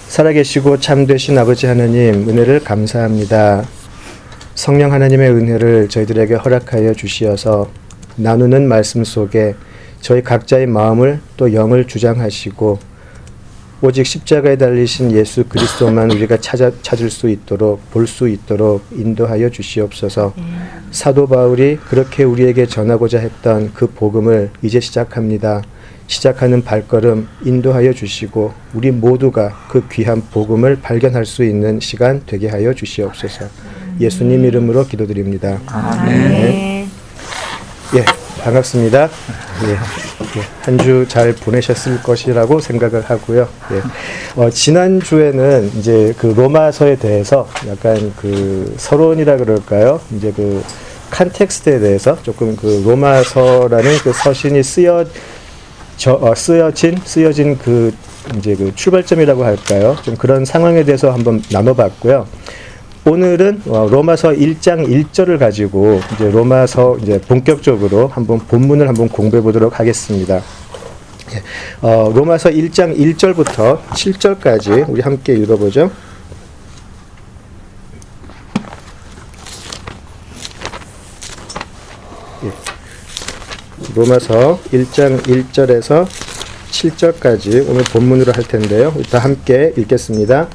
살아계시고 참되신 아버지 하나님, 은혜를 감사합니다. 성령 하나님의 은혜를 저희들에게 허락하여 주시어서 나누는 말씀 속에 저희 각자의 마음을 또 영을 주장하시고 오직 십자가에 달리신 예수 그리스도만 우리가 찾을 수 있도록, 볼 수 있도록 인도하여 주시옵소서. 사도 바울이 그렇게 우리에게 전하고자 했던 그 복음을 이제 시작합니다. 시작하는 발걸음 인도하여 주시고 우리 모두가 그 귀한 복음을 발견할 수 있는 시간 되게 하여 주시옵소서. 예수님 이름으로 기도드립니다. 아멘. 예, 반갑습니다. 예, 한 주 잘 보내셨을 것이라고 생각을 하고요. 예, 지난 주에는 이제 그 로마서에 대해서 약간 그 서론이라 그럴까요? 이제 그 컨텍스트에 대해서 조금 그 로마서라는 그 서신이 쓰여진 그 이제 그 출발점이라고 할까요? 좀 그런 상황에 대해서 한번 나눠봤고요. 오늘은 로마서 1장 1절을 가지고 이제 로마서 이제 본격적으로 한번 본문을 한번 공부해 보도록 하겠습니다. 로마서 1장 1절부터 7절까지 우리 함께 읽어보죠. 로마서 1장 1절에서 7절까지 오늘 본문으로 할 텐데요. 일단 함께 읽겠습니다.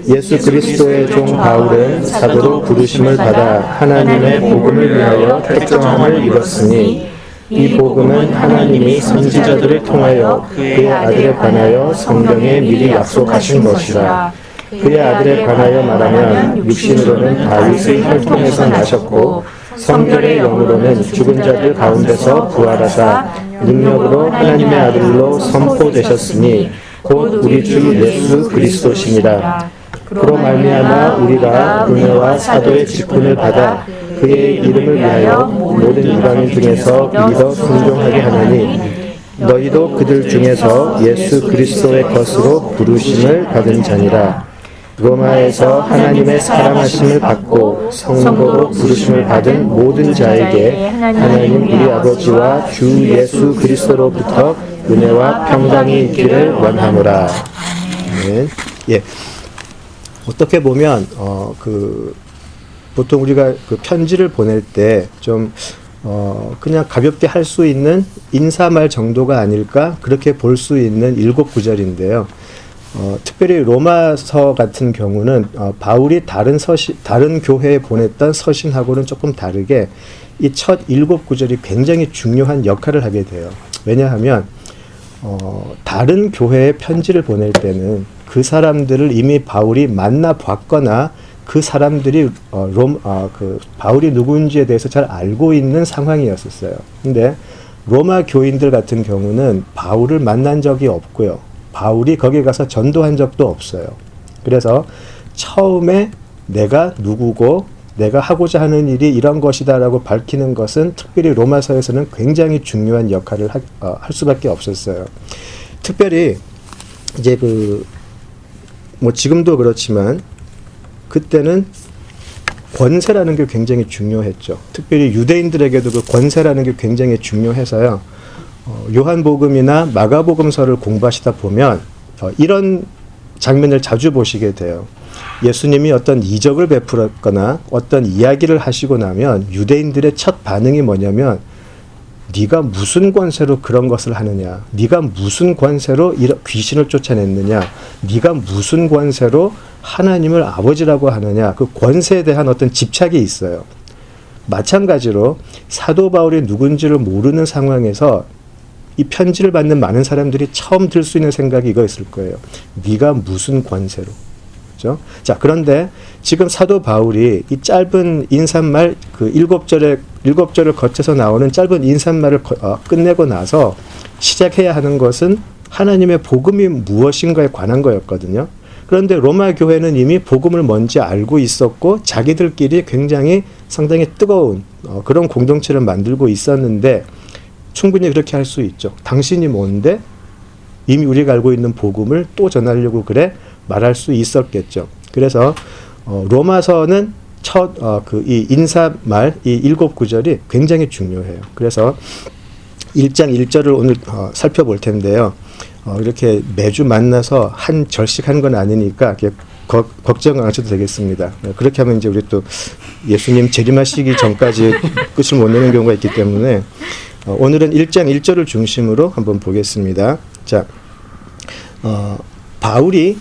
예수 그리스도의 종 바울은 사도로 부르심을 받아 하나님의 복음을 위하여 택정함을 입었으니 이 복음은 하나님이 선지자들을 통하여 그의 아들에 관하여 성경에 미리 약속하신 것이라. 그의 아들에 관하여 말하면 육신으로는 다윗의 혈통에서 나셨고 성결의 영으로는 죽은 자들 가운데서 부활하사 능력으로 하나님의 아들로 선포되셨으니 곧 우리 주 예수 그리스도시니라. 그로 말미암아 우리가 은혜와 사도의 직분을 받아 그의 이름을 위하여 모든 이방인 중에서 믿어 순종하게 하나니 너희도 그들 중에서 예수 그리스도의 것으로 부르심을 받은 자니라. 로마에서 하나님의 사랑하심을 받고 성도로 부르심을 받은 모든 자에게 하나님 우리 아버지와 주 예수 그리스도로부터 은혜와 평강이 있기를 원하노라. 아멘. 예. 어떻게 보면 보통 우리가 그 편지를 보낼 때 좀 그냥 가볍게 할 수 있는 인사말 정도가 아닐까 그렇게 볼 수 있는 7구절인데요. 특별히 로마서 같은 경우는 바울이 다른 교회에 보냈던 서신하고는 조금 다르게 이 첫 7구절이 굉장히 중요한 역할을 하게 돼요. 왜냐하면 다른 교회에 편지를 보낼 때는 그 사람들을 이미 바울이 만나봤거나 그 사람들이 그 바울이 누구인지에 대해서 잘 알고 있는 상황이었었어요. 근데 로마 교인들 같은 경우는 바울을 만난 적이 없고요. 바울이 거기 가서 전도한 적도 없어요. 그래서 처음에 내가 누구고 내가 하고자 하는 일이 이런 것이다라고 밝히는 것은 특별히 로마서에서는 굉장히 중요한 역할을 할 수밖에 없었어요. 특별히 이제 뭐 지금도 그렇지만 그때는 권세라는 게 굉장히 중요했죠. 특별히 유대인들에게도 그 권세라는 게 굉장히 중요해서요. 요한복음이나 마가복음서를 공부하시다 보면 이런 장면을 자주 보시게 돼요. 예수님이 어떤 이적을 베풀었거나 어떤 이야기를 하시고 나면 유대인들의 첫 반응이 뭐냐면 네가 무슨 권세로 그런 것을 하느냐, 네가 무슨 권세로 귀신을 쫓아냈느냐, 네가 무슨 권세로 하나님을 아버지라고 하느냐, 그 권세에 대한 어떤 집착이 있어요. 마찬가지로 사도 바울이 누군지를 모르는 상황에서 이 편지를 받는 많은 사람들이 처음 들 수 있는 생각이 이거였을 거예요. 네가 무슨 권세로. 그렇죠? 자, 그런데 지금 사도 바울이 이 짧은 인사말 그 7절을 거쳐서 나오는 짧은 인사말을 끝내고 나서 시작해야 하는 것은 하나님의 복음이 무엇인가에 관한 거였거든요. 그런데 로마 교회는 이미 복음을 뭔지 알고 있었고 자기들끼리 굉장히 상당히 뜨거운 그런 공동체를 만들고 있었는데 충분히 그렇게 할 수 있죠. 당신이 뭔데 이미 우리가 알고 있는 복음을 또 전하려고 그래? 말할 수 있었겠죠. 그래서 로마서는 이 인사말 이 7구절이 굉장히 중요해요. 그래서 1장 1절을 오늘 살펴볼 텐데요. 이렇게 매주 만나서 한 절씩 하는 건 아니니까 걱정 안 하셔도 되겠습니다. 그렇게 하면 이제 우리 또 예수님 재림하시기 전까지 끝을 못 내는 경우가 있기 때문에 오늘은 1장 1절을 중심으로 한번 보겠습니다. 자, 바울이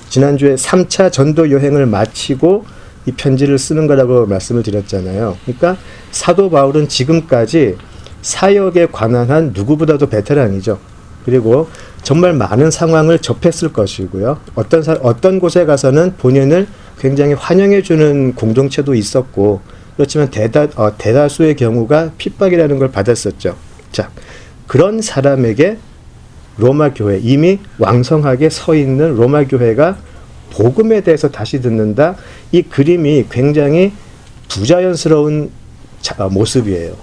지난주에 3차 전도 여행을 마치고 이 편지를 쓰는 거라고 말씀을 드렸잖아요. 그러니까 사도 바울은 지금까지 사역에 관한 한 누구보다도 베테랑이죠. 그리고 정말 많은 상황을 접했을 것이고요. 어떤 곳에 가서는 본인을 굉장히 환영해주는 공동체도 있었고, 그렇지만 대다수의 경우가 핍박이라는 걸 받았었죠. 자, 그런 사람에게 로마 교회, 이미 왕성하게 서 있는 로마 교회가 복음에 대해서 다시 듣는다. 이 그림이 굉장히 부자연스러운 모습이에요.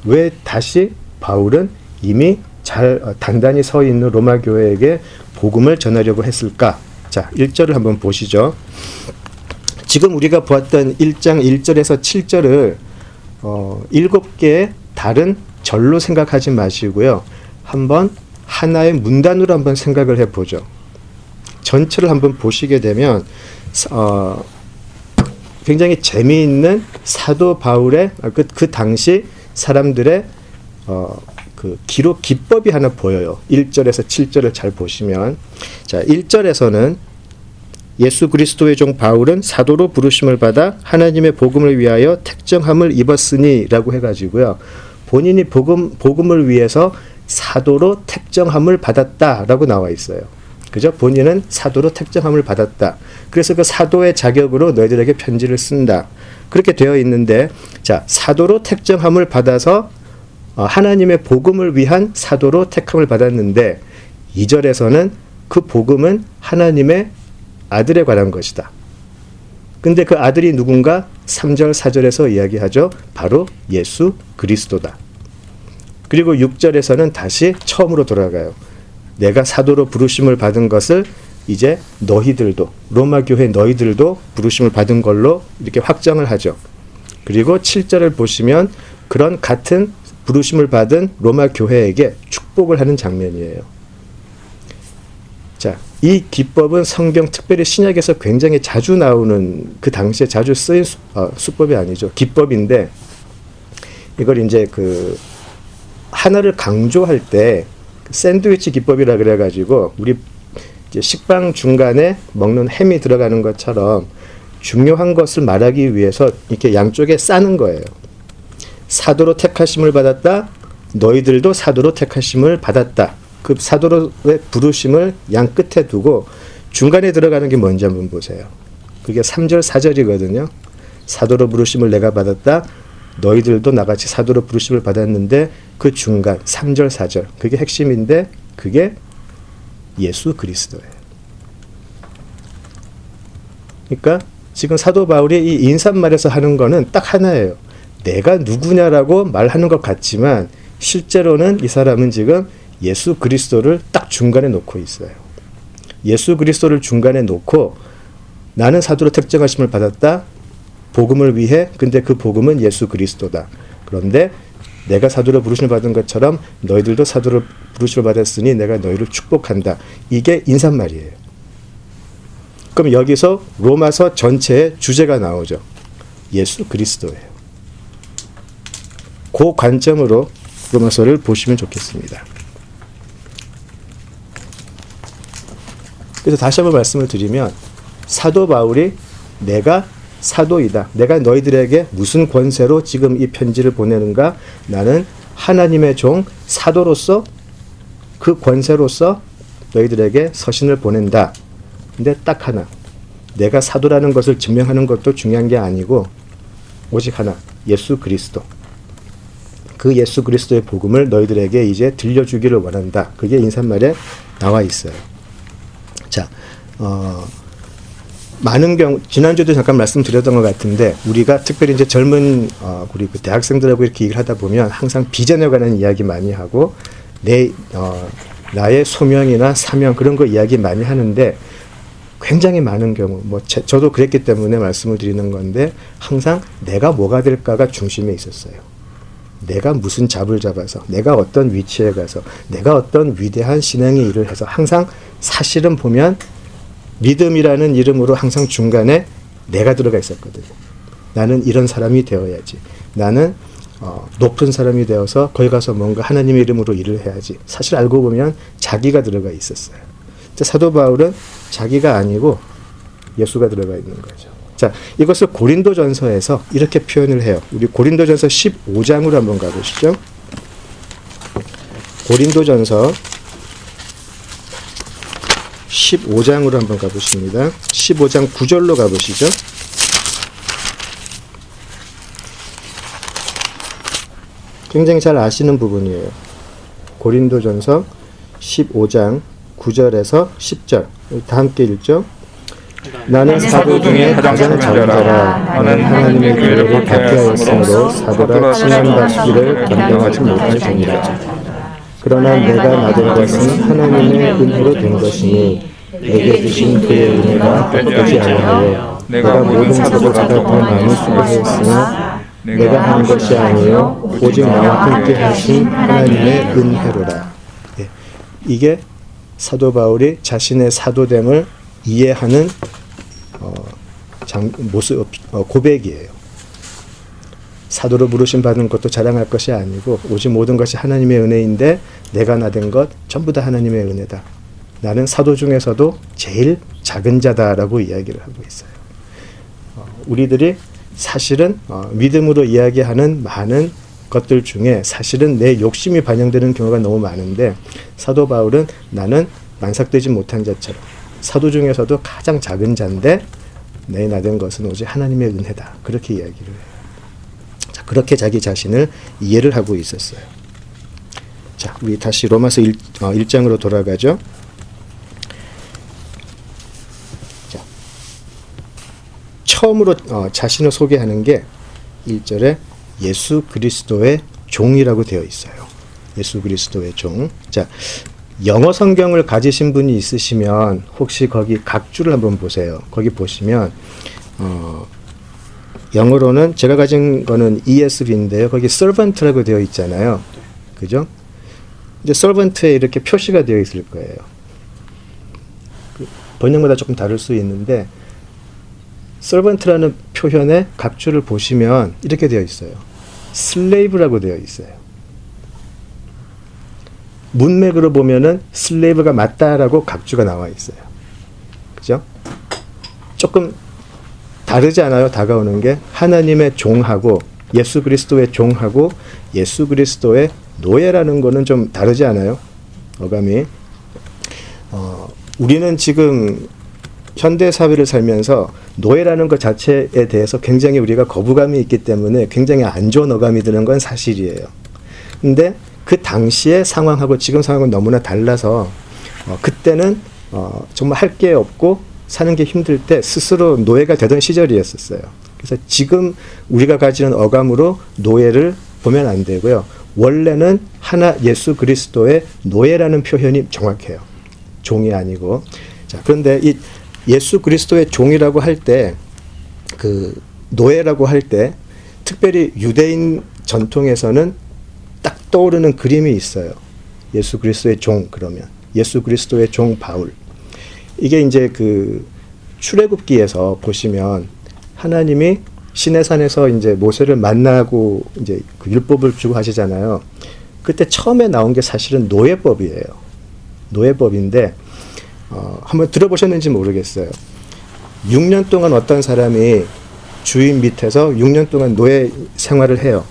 왜 다시 바울은 이미 단단히 서 있는 로마 교회에게 복음을 전하려고 했을까? 자, 1절을 한번 보시죠. 지금 우리가 보았던 1장 1절에서 7절을 7개의 다른 절로 생각하지 마시고요. 한번 하나의 문단으로 한번 생각을 해보죠. 전체를 한번 보시게 되면 굉장히 재미있는 사도 바울의 그 당시 사람들의 그 기록 기법이 하나 보여요. 1절에서 7절을 잘 보시면, 자, 1절에서는 예수 그리스도의 종 바울은 사도로 부르심을 받아 하나님의 복음을 위하여 택정함을 입었으니 라고 해가지고요. 본인이 복음을 위해서 사도로 택정함을 받았다라고 나와 있어요. 그죠? 본인은 사도로 택정함을 받았다. 그래서 그 사도의 자격으로 너희들에게 편지를 쓴다. 그렇게 되어 있는데, 자, 사도로 택정함을 받아서 하나님의 복음을 위한 사도로 택함을 받았는데, 2절에서는 그 복음은 하나님의 아들에 관한 것이다. 근데 그 아들이 누군가? 3절, 4절에서 이야기하죠. 바로 예수 그리스도다. 그리고 6절에서는 다시 처음으로 돌아가요. 내가 사도로 부르심을 받은 것을 이제 너희들도, 로마 교회 너희들도 부르심을 받은 걸로 이렇게 확정을 하죠. 그리고 7절을 보시면 그런 같은 부르심을 받은 로마 교회에게 축복을 하는 장면이에요. 자, 이 기법은 성경, 특별히 신약에서 굉장히 자주 나오는, 그 당시에 자주 쓰인 수법이 아니죠. 기법인데, 이걸 이제 하나를 강조할 때 샌드위치 기법이라 그래가지고 우리 이제 식빵 중간에 먹는 햄이 들어가는 것처럼 중요한 것을 말하기 위해서 이렇게 양쪽에 싸는 거예요. 사도로 택하심을 받았다. 너희들도 사도로 택하심을 받았다. 그 사도로의 부르심을 양 끝에 두고 중간에 들어가는 게 뭔지 한번 보세요. 그게 3절 4절이거든요. 사도로 부르심을 내가 받았다. 너희들도 나같이 사도로 부르심을 받았는데 그 중간 3절 4절 그게 핵심인데 그게 예수 그리스도예요. 그러니까 지금 사도 바울이 이 인사말에서 하는 거는 딱 하나예요. 내가 누구냐라고 말하는 것 같지만 실제로는 이 사람은 지금 예수 그리스도를 딱 중간에 놓고 있어요. 예수 그리스도를 중간에 놓고 나는 사도로 택정하심을 받았다. 복음을 위해. 근데 그 복음은 예수 그리스도다. 그런데 내가 사도로 부르심을 받은 것처럼 너희들도 사도로 부르심을 받았으니 내가 너희를 축복한다. 이게 인사말이에요. 그럼 여기서 로마서 전체의 주제가 나오죠. 예수 그리스도예요. 그 관점으로 로마서를 보시면 좋겠습니다. 그래서 다시 한번 말씀을 드리면 사도 바울이 내가 사도이다. 내가 너희들에게 무슨 권세로 지금 이 편지를 보내는가? 나는 하나님의 종 사도로서 그 권세로서 너희들에게 서신을 보낸다. 근데 딱 하나. 내가 사도라는 것을 증명하는 것도 중요한 게 아니고 오직 하나. 예수 그리스도. 그 예수 그리스도의 복음을 너희들에게 이제 들려주기를 원한다. 그게 인사말에 나와 있어요. 자, 많은 경우, 지난주에도 잠깐 말씀드렸던 것 같은데, 우리가 특별히 이제 젊은, 우리 그 대학생들하고 이렇게 얘기를 하다 보면 항상 비전에 관한 이야기 많이 하고, 나의 소명이나 사명 그런 거 이야기 많이 하는데, 굉장히 많은 경우, 저도 그랬기 때문에 말씀을 드리는 건데, 항상 내가 뭐가 될까가 중심에 있었어요. 내가 무슨 잡을 잡아서, 내가 어떤 위치에 가서, 내가 어떤 위대한 신앙의 일을 해서 항상 사실은 보면 믿음이라는 이름으로 항상 중간에 내가 들어가 있었거든요. 나는 이런 사람이 되어야지. 나는 높은 사람이 되어서 거기 가서 뭔가 하나님의 이름으로 일을 해야지. 사실 알고 보면 자기가 들어가 있었어요. 사도 바울은 자기가 아니고 예수가 들어가 있는 거죠. 자, 이것을 고린도전서에서 이렇게 표현을 해요. 우리 고린도전서 15장으로 한번 가보시죠. 고린도전서 15장으로 한번 가보십니다. 15장 9절로 가보시죠. 굉장히 잘 아시는 부분이에요. 고린도전서 15장 9절에서 10절. 다 함께 읽죠. 나는 사도 중에 가장 작은 자라. 나는 하나님의 교회를 박해하였으므로 사도라 칭함받기를 감당하지 못하리라. 그러나 내가 나된 것은 하나님의 은혜로 된 것이니 내게 주신 그의 은혜가 헛되지 아니하여 내가 모든 사도보다 더 많은 수고하였으나 내가 한 것이 아니요 오직 나와 함께 하신 하나님의 은혜로라. 예. 이게 사도 바울이 자신의 사도됨을 이해하는 모습, 고백이에요. 사도로 부르심 받은 것도 자랑할 것이 아니고 오직 모든 것이 하나님의 은혜인데 내가 나된 것 전부 다 하나님의 은혜다. 나는 사도 중에서도 제일 작은 자다라고 이야기를 하고 있어요. 우리들이 사실은 믿음으로 이야기하는 많은 것들 중에 사실은 내 욕심이 반영되는 경우가 너무 많은데 사도 바울은 나는 만삭되지 못한 자처럼 사도 중에서도 가장 작은 자인데 내 나된 것은 오직 하나님의 은혜다. 그렇게 이야기를 해요. 자, 그렇게 자기 자신을 이해를 하고 있었어요. 자, 우리 다시 로마서 1장으로 돌아가죠. 자, 처음으로 자신을 소개하는 게 1절에 예수 그리스도의 종이라고 되어 있어요. 예수 그리스도의 종. 자, 영어 성경을 가지신 분이 있으시면 혹시 거기 각주를 한번 보세요. 거기 보시면 영어로는 제가 가진 거는 ESV인데요. 거기 servant라고 되어 있잖아요. 그죠? 이제 servant에 이렇게 표시가 되어 있을 거예요. 번역마다 조금 다를 수 있는데 servant라는 표현의 각주를 보시면 이렇게 되어 있어요. slave라고 되어 있어요. 문맥으로 보면은 슬레이브가 맞다라고 각주가 나와 있어요. 그죠? 조금 다르지 않아요? 다가오는 게 하나님의 종하고 예수 그리스도의 종하고 예수 그리스도의 노예라는 거는 좀 다르지 않아요? 어감이. 우리는 지금 현대 사회를 살면서 노예라는 것 자체에 대해서 굉장히 우리가 거부감이 있기 때문에 굉장히 안 좋은 어감이 드는 건 사실이에요. 근데 그 당시의 상황하고 지금 상황은 너무나 달라서 그때는 정말 할 게 없고 사는 게 힘들 때 스스로 노예가 되던 시절이었었어요. 그래서 지금 우리가 가지는 어감으로 노예를 보면 안 되고요. 원래는 예수 그리스도의 노예라는 표현이 정확해요. 종이 아니고. 자, 그런데 이 예수 그리스도의 종이라고 할 때 그 노예라고 할 때 특별히 유대인 전통에서는 딱 떠오르는 그림이 있어요. 예수 그리스도의 종 그러면 예수 그리스도의 종 바울. 이게 이제 그 출애굽기에서 보시면 하나님이 시내산에서 이제 모세를 만나고 이제 그 율법을 주고 하시잖아요. 그때 처음에 나온 게 사실은 노예법이에요. 노예법인데 한번 들어보셨는지 모르겠어요. 6년 동안 어떤 사람이 주인 밑에서 6년 동안 노예 생활을 해요.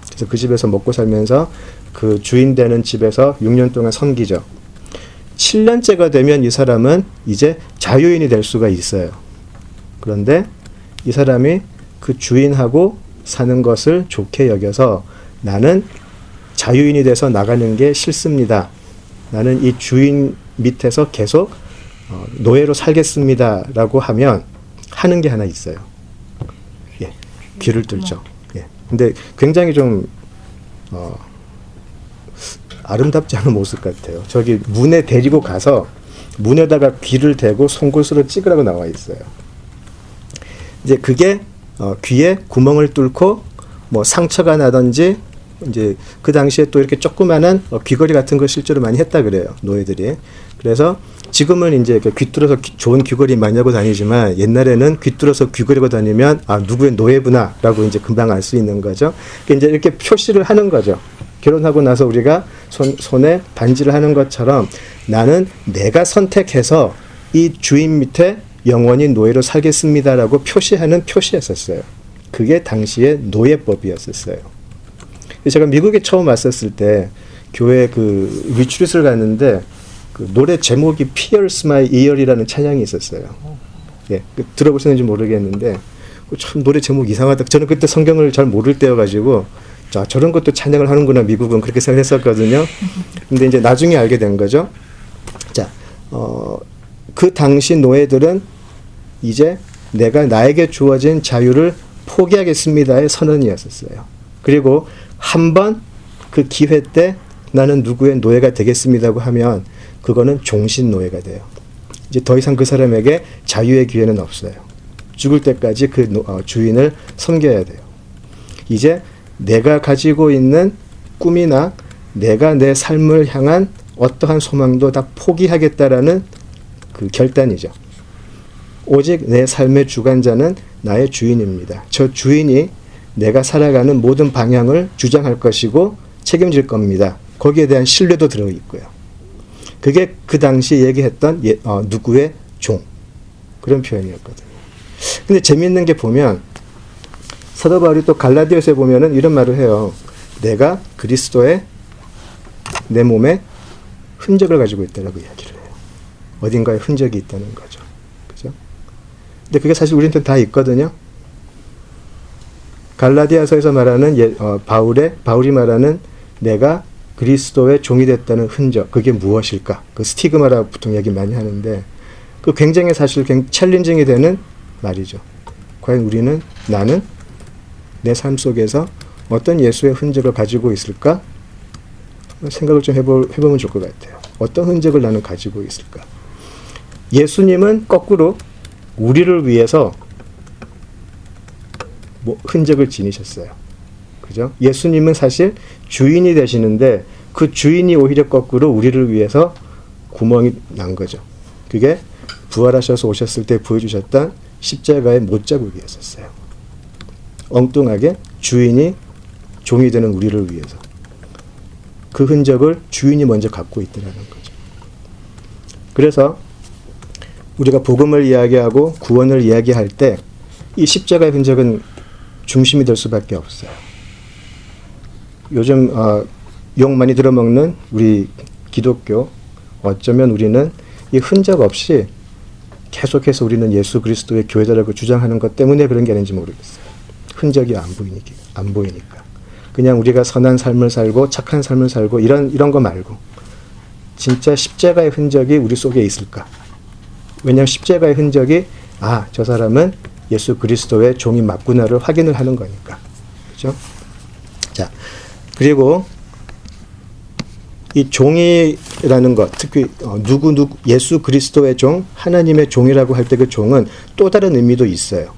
그래서 그 집에서 먹고 살면서 그 주인 되는 집에서 6년 동안 섬기죠. 7년째가 되면 이 사람은 이제 자유인이 될 수가 있어요. 그런데 이 사람이 그 주인하고 사는 것을 좋게 여겨서 나는 자유인이 돼서 나가는 게 싫습니다. 나는 이 주인 밑에서 계속 노예로 살겠습니다. 라고 하면 하는 게 하나 있어요. 예, 귀를 뚫죠. 예. 근데 굉장히 좀 아름답지 않은 모습 같아요. 저기 문에 데리고 가서 문에다가 귀를 대고 송곳으로 찍으라고 나와 있어요. 이제 그게 귀에 구멍을 뚫고 뭐 상처가 나든지 이제 그 당시에 또 이렇게 조그마한 귀걸이 같은 걸 실제로 많이 했다 그래요, 노예들이. 그래서 지금은 이제 귀뚫어서 좋은 귀걸이 많이 하고 다니지만 옛날에는 귀뚫어서 귀걸이고 다니면 아, 누구의 노예구나라고 이제 금방 알 수 있는 거죠. 이제 이렇게 표시를 하는 거죠. 결혼하고 나서 우리가 손에 반지를 하는 것처럼 나는 내가 선택해서 이 주인 밑에 영원히 노예로 살겠습니다라고 표시하는 표시였었어요. 그게 당시의 노예법이었었어요. 제가 미국에 처음 왔었을 때 교회 그 리트릿을 갔는데 그 노래 제목이 Pierce My Ear이라는 찬양이 있었어요. 예, 들어보셨는지 모르겠는데 참 노래 제목 이상하다. 저는 그때 성경을 잘 모를 때여가지고 자, 저런 것도 찬양을 하는구나, 미국은. 그렇게 생각했었거든요. 근데 이제 나중에 알게 된 거죠. 자, 그 당시 노예들은 이제 내가 나에게 주어진 자유를 포기하겠습니다의 선언이었었어요. 그리고 한 번 그 기회 때 나는 누구의 노예가 되겠습니다고 하면 그거는 종신 노예가 돼요. 이제 더 이상 그 사람에게 자유의 기회는 없어요. 죽을 때까지 그 주인을 섬겨야 돼요. 이제 내가 가지고 있는 꿈이나 내가 내 삶을 향한 어떠한 소망도 다 포기하겠다라는 그 결단이죠. 오직 내 삶의 주관자는 나의 주인입니다. 저 주인이 내가 살아가는 모든 방향을 주장할 것이고 책임질 겁니다. 거기에 대한 신뢰도 들어있고요. 그게 그 당시 얘기했던 누구의 종, 그런 표현이었거든요. 근데 재미있는 게 보면 사도 바울이 또 갈라디아서에 보면은 이런 말을 해요. 내가 그리스도의 내 몸에 흔적을 가지고 있다라고 이야기를 해요. 어딘가에 흔적이 있다는 거죠. 그죠? 근데 그게 사실 우리한테 다 있거든요. 갈라디아서에서 말하는 바울이 말하는 내가 그리스도의 종이 됐다는 흔적, 그게 무엇일까? 그 스티그마라고 보통 얘기 많이 하는데 그 굉장히 사실 챌린징이 되는 말이죠. 과연 나는 내 삶 속에서 어떤 예수의 흔적을 가지고 있을까? 생각을 좀 해보면 좋을 것 같아요. 어떤 흔적을 나는 가지고 있을까? 예수님은 거꾸로 우리를 위해서 흔적을 지니셨어요. 그죠? 예수님은 사실 주인이 되시는데 그 주인이 오히려 거꾸로 우리를 위해서 구멍이 난 거죠. 그게 부활하셔서 오셨을 때 보여주셨던 십자가의 못자국이었었어요. 엉뚱하게 주인이 종이 되는 우리를 위해서 그 흔적을 주인이 먼저 갖고 있더라는 거죠. 그래서 우리가 복음을 이야기하고 구원을 이야기할 때 이 십자가의 흔적은 중심이 될 수밖에 없어요. 요즘 욕 많이 들어먹는 우리 기독교, 어쩌면 우리는 이 흔적 없이 계속해서 우리는 예수 그리스도의 교회다라고 주장하는 것 때문에 그런 게 아닌지 모르겠어요. 흔적이 안 보이니까. 그냥 우리가 선한 삶을 살고 착한 삶을 살고 이런 거 말고 진짜 십자가의 흔적이 우리 속에 있을까? 왜냐하면 십자가의 흔적이 저 사람은 예수 그리스도의 종이 맞구나를 확인을 하는 거니까. 그죠? 자, 그리고 이 종이라는 것, 특히 예수 그리스도의 종, 하나님의 종이라고 할 때 그 종은 또 다른 의미도 있어요.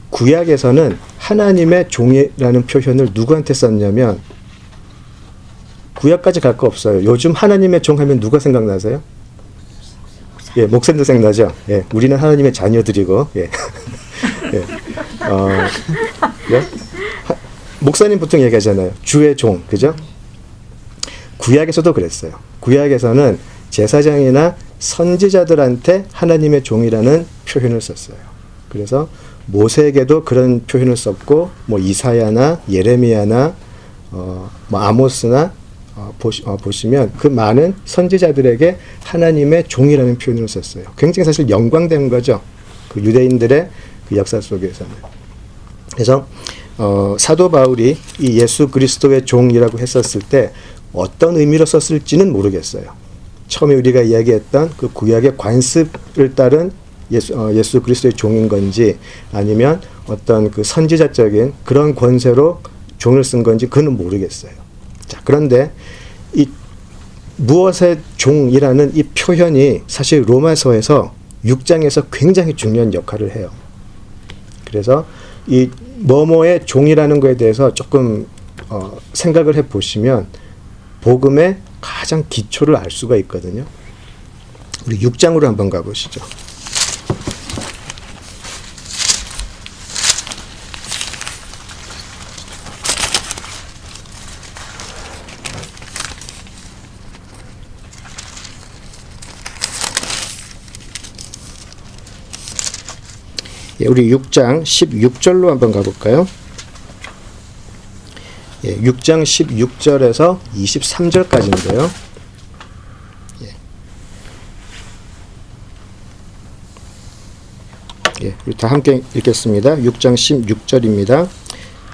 구약에서는 하나님의 종이라는 표현을 누구한테 썼냐면 구약까지 갈 거 없어요. 요즘 하나님의 종 하면 누가 생각나세요? 예, 목사님도 생각나죠? 예, 우리는 하나님의 자녀들이고, 예. 예. 목사님 보통 얘기하잖아요. 주의 종, 그죠? 구약에서도 그랬어요. 구약에서는 제사장이나 선지자들한테 하나님의 종이라는 표현을 썼어요. 그래서 모세에게도 그런 표현을 썼고, 이사야나 예레미야나 아모스나 보시면 그 많은 선지자들에게 하나님의 종이라는 표현을 썼어요. 굉장히 사실 영광된 거죠. 그 유대인들의 그 역사 속에서는. 그래서 사도 바울이 이 예수 그리스도의 종이라고 했었을 때 어떤 의미로 썼을지는 모르겠어요. 처음에 우리가 이야기했던 그 구약의 관습을 따른 예수 그리스도의 종인 건지 아니면 어떤 그 선지자적인 그런 권세로 종을 쓴 건지 그는 모르겠어요. 자, 그런데 이 무엇의 종이라는 이 표현이 사실 로마서에서 6장에서 굉장히 중요한 역할을 해요. 그래서 이 뭐뭐의 종이라는 거에 대해서 조금 생각을 해 보시면 복음의 가장 기초를 알 수가 있거든요. 우리 6장으로 한번 가보시죠. 예, 우리 6장 16절로 한번 가볼까요? 예, 6장 16절에서 23절까지인데요. 예, 우리 다 함께 읽겠습니다. 6장 16절입니다.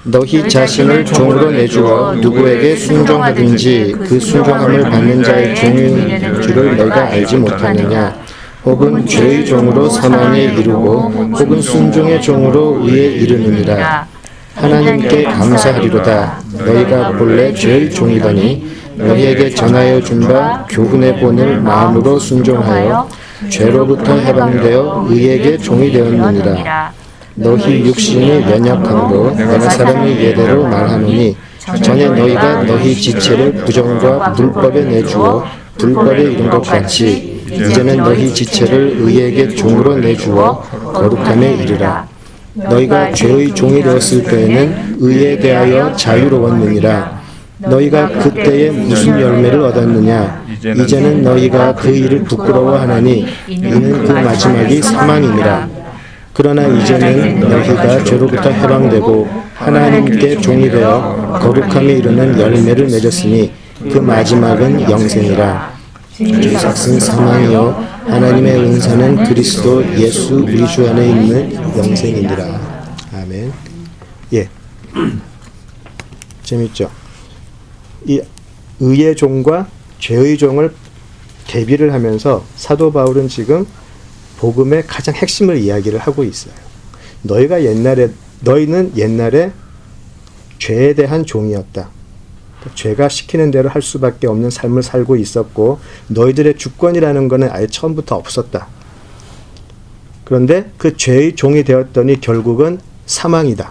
너희 자신을 종으로 내주어 누구에게 순종하든지 그 순종함을 받는 자의 종인 줄을 너희가 알지 못하느냐? 혹은 죄의 종으로 사망에 이르고 혹은 순종의 종으로 의에 이르느니라. 하나님께 감사하리로다. 너희가 본래 죄의 종이더니 너희에게 전하여 준 바 교훈의 본을 마음으로 순종하여 죄로부터 해방되어 의에게 종이 되었느니라. 너희 육신이 연약함으로 내가 사람의 예대로 말하노니 전에 너희가 너희 지체를 부정과 불법에 내주어 불법에 이른 것 같이 이제는 너희 지체를 의에게 종으로 내주어 거룩함에 이르라. 너희가 죄의 종이 되었을 때에는 의에 대하여 자유로웠느니라. 너희가 그때에 무슨 열매를 얻었느냐? 이제는 너희가 그 일을 부끄러워하나니 이는 그 마지막이 사망이니라. 그러나 이제는 너희가 죄로부터 해방되고 하나님께 종이 되어 거룩함에 이르는 열매를 맺었으니 그 마지막은 영생이라. 죄 삭은 사망이요 하나님의 은사는 그리스도 예수 우리 주 안에 있는 영생이니라. 아멘. 예. 재밌죠? 이 의의 종과 죄의 종을 대비를 하면서 사도 바울은 지금 복음의 가장 핵심을 이야기를 하고 있어요. 너희는 옛날에 죄에 대한 종이었다. 죄가 시키는 대로 할 수밖에 없는 삶을 살고 있었고 너희들의 주권이라는 것은 아예 처음부터 없었다. 그런데 그 죄의 종이 되었더니 결국은 사망이다.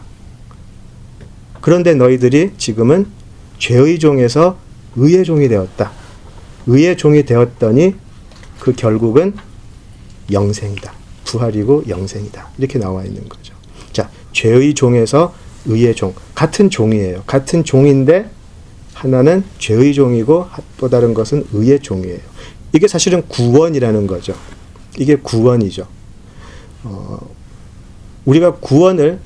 그런데 너희들이 지금은 죄의 종에서 의의 종이 되었다. 의의 종이 되었더니 그 결국은 영생이다. 부활이고 영생이다. 이렇게 나와 있는 거죠. 자, 죄의 종에서 의의 종. 같은 종이에요. 같은 종인데 하나는 죄의 종이고 또 다른 것은 의의 종이에요. 이게 사실은 구원이라는 거죠. 이게 구원이죠. 우리가 구원을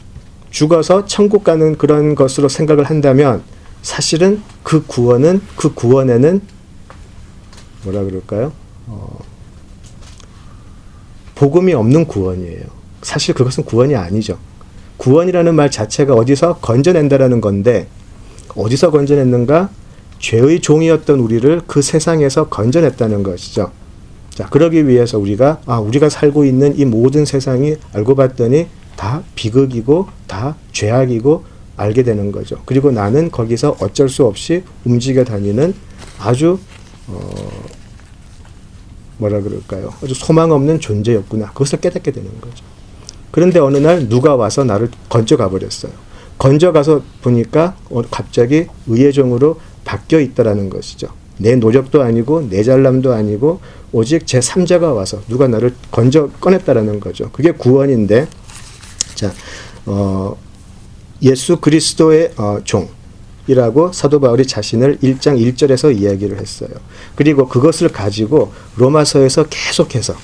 죽어서 천국 가는 그런 것으로 생각을 한다면 사실은 그 구원에는 뭐라 그럴까요? 복음이 없는 구원이에요. 사실 그것은 구원이 아니죠. 구원이라는 말 자체가 어디서 건져낸다라는 건데 어디서 건져냈는가? 죄의 종이었던 우리를 그 세상에서 건져냈다는 것이죠. 자, 그러기 위해서 우리가 살고 있는 이 모든 세상이 알고 봤더니 다 비극이고 다 죄악이고 알게 되는 거죠. 그리고 나는 거기서 어쩔 수 없이 움직여 다니는 아주 뭐라 그럴까요? 아주 소망 없는 존재였구나. 그것을 깨닫게 되는 거죠. 그런데 어느 날 누가 와서 나를 건져가 버렸어요. 건져가서 보니까 갑자기 의의 종으로 바뀌어 있다라는 것이죠. 내 노력도 아니고 내 잘남도 아니고 오직 제3자가 와서 누가 나를 꺼냈다라는 거죠. 그게 구원인데, 자, 예수 그리스도의 종이라고 사도 바울이 자신을 1장 1절에서 이야기를 했어요. 그리고 그것을 가지고 로마서에서 계속해서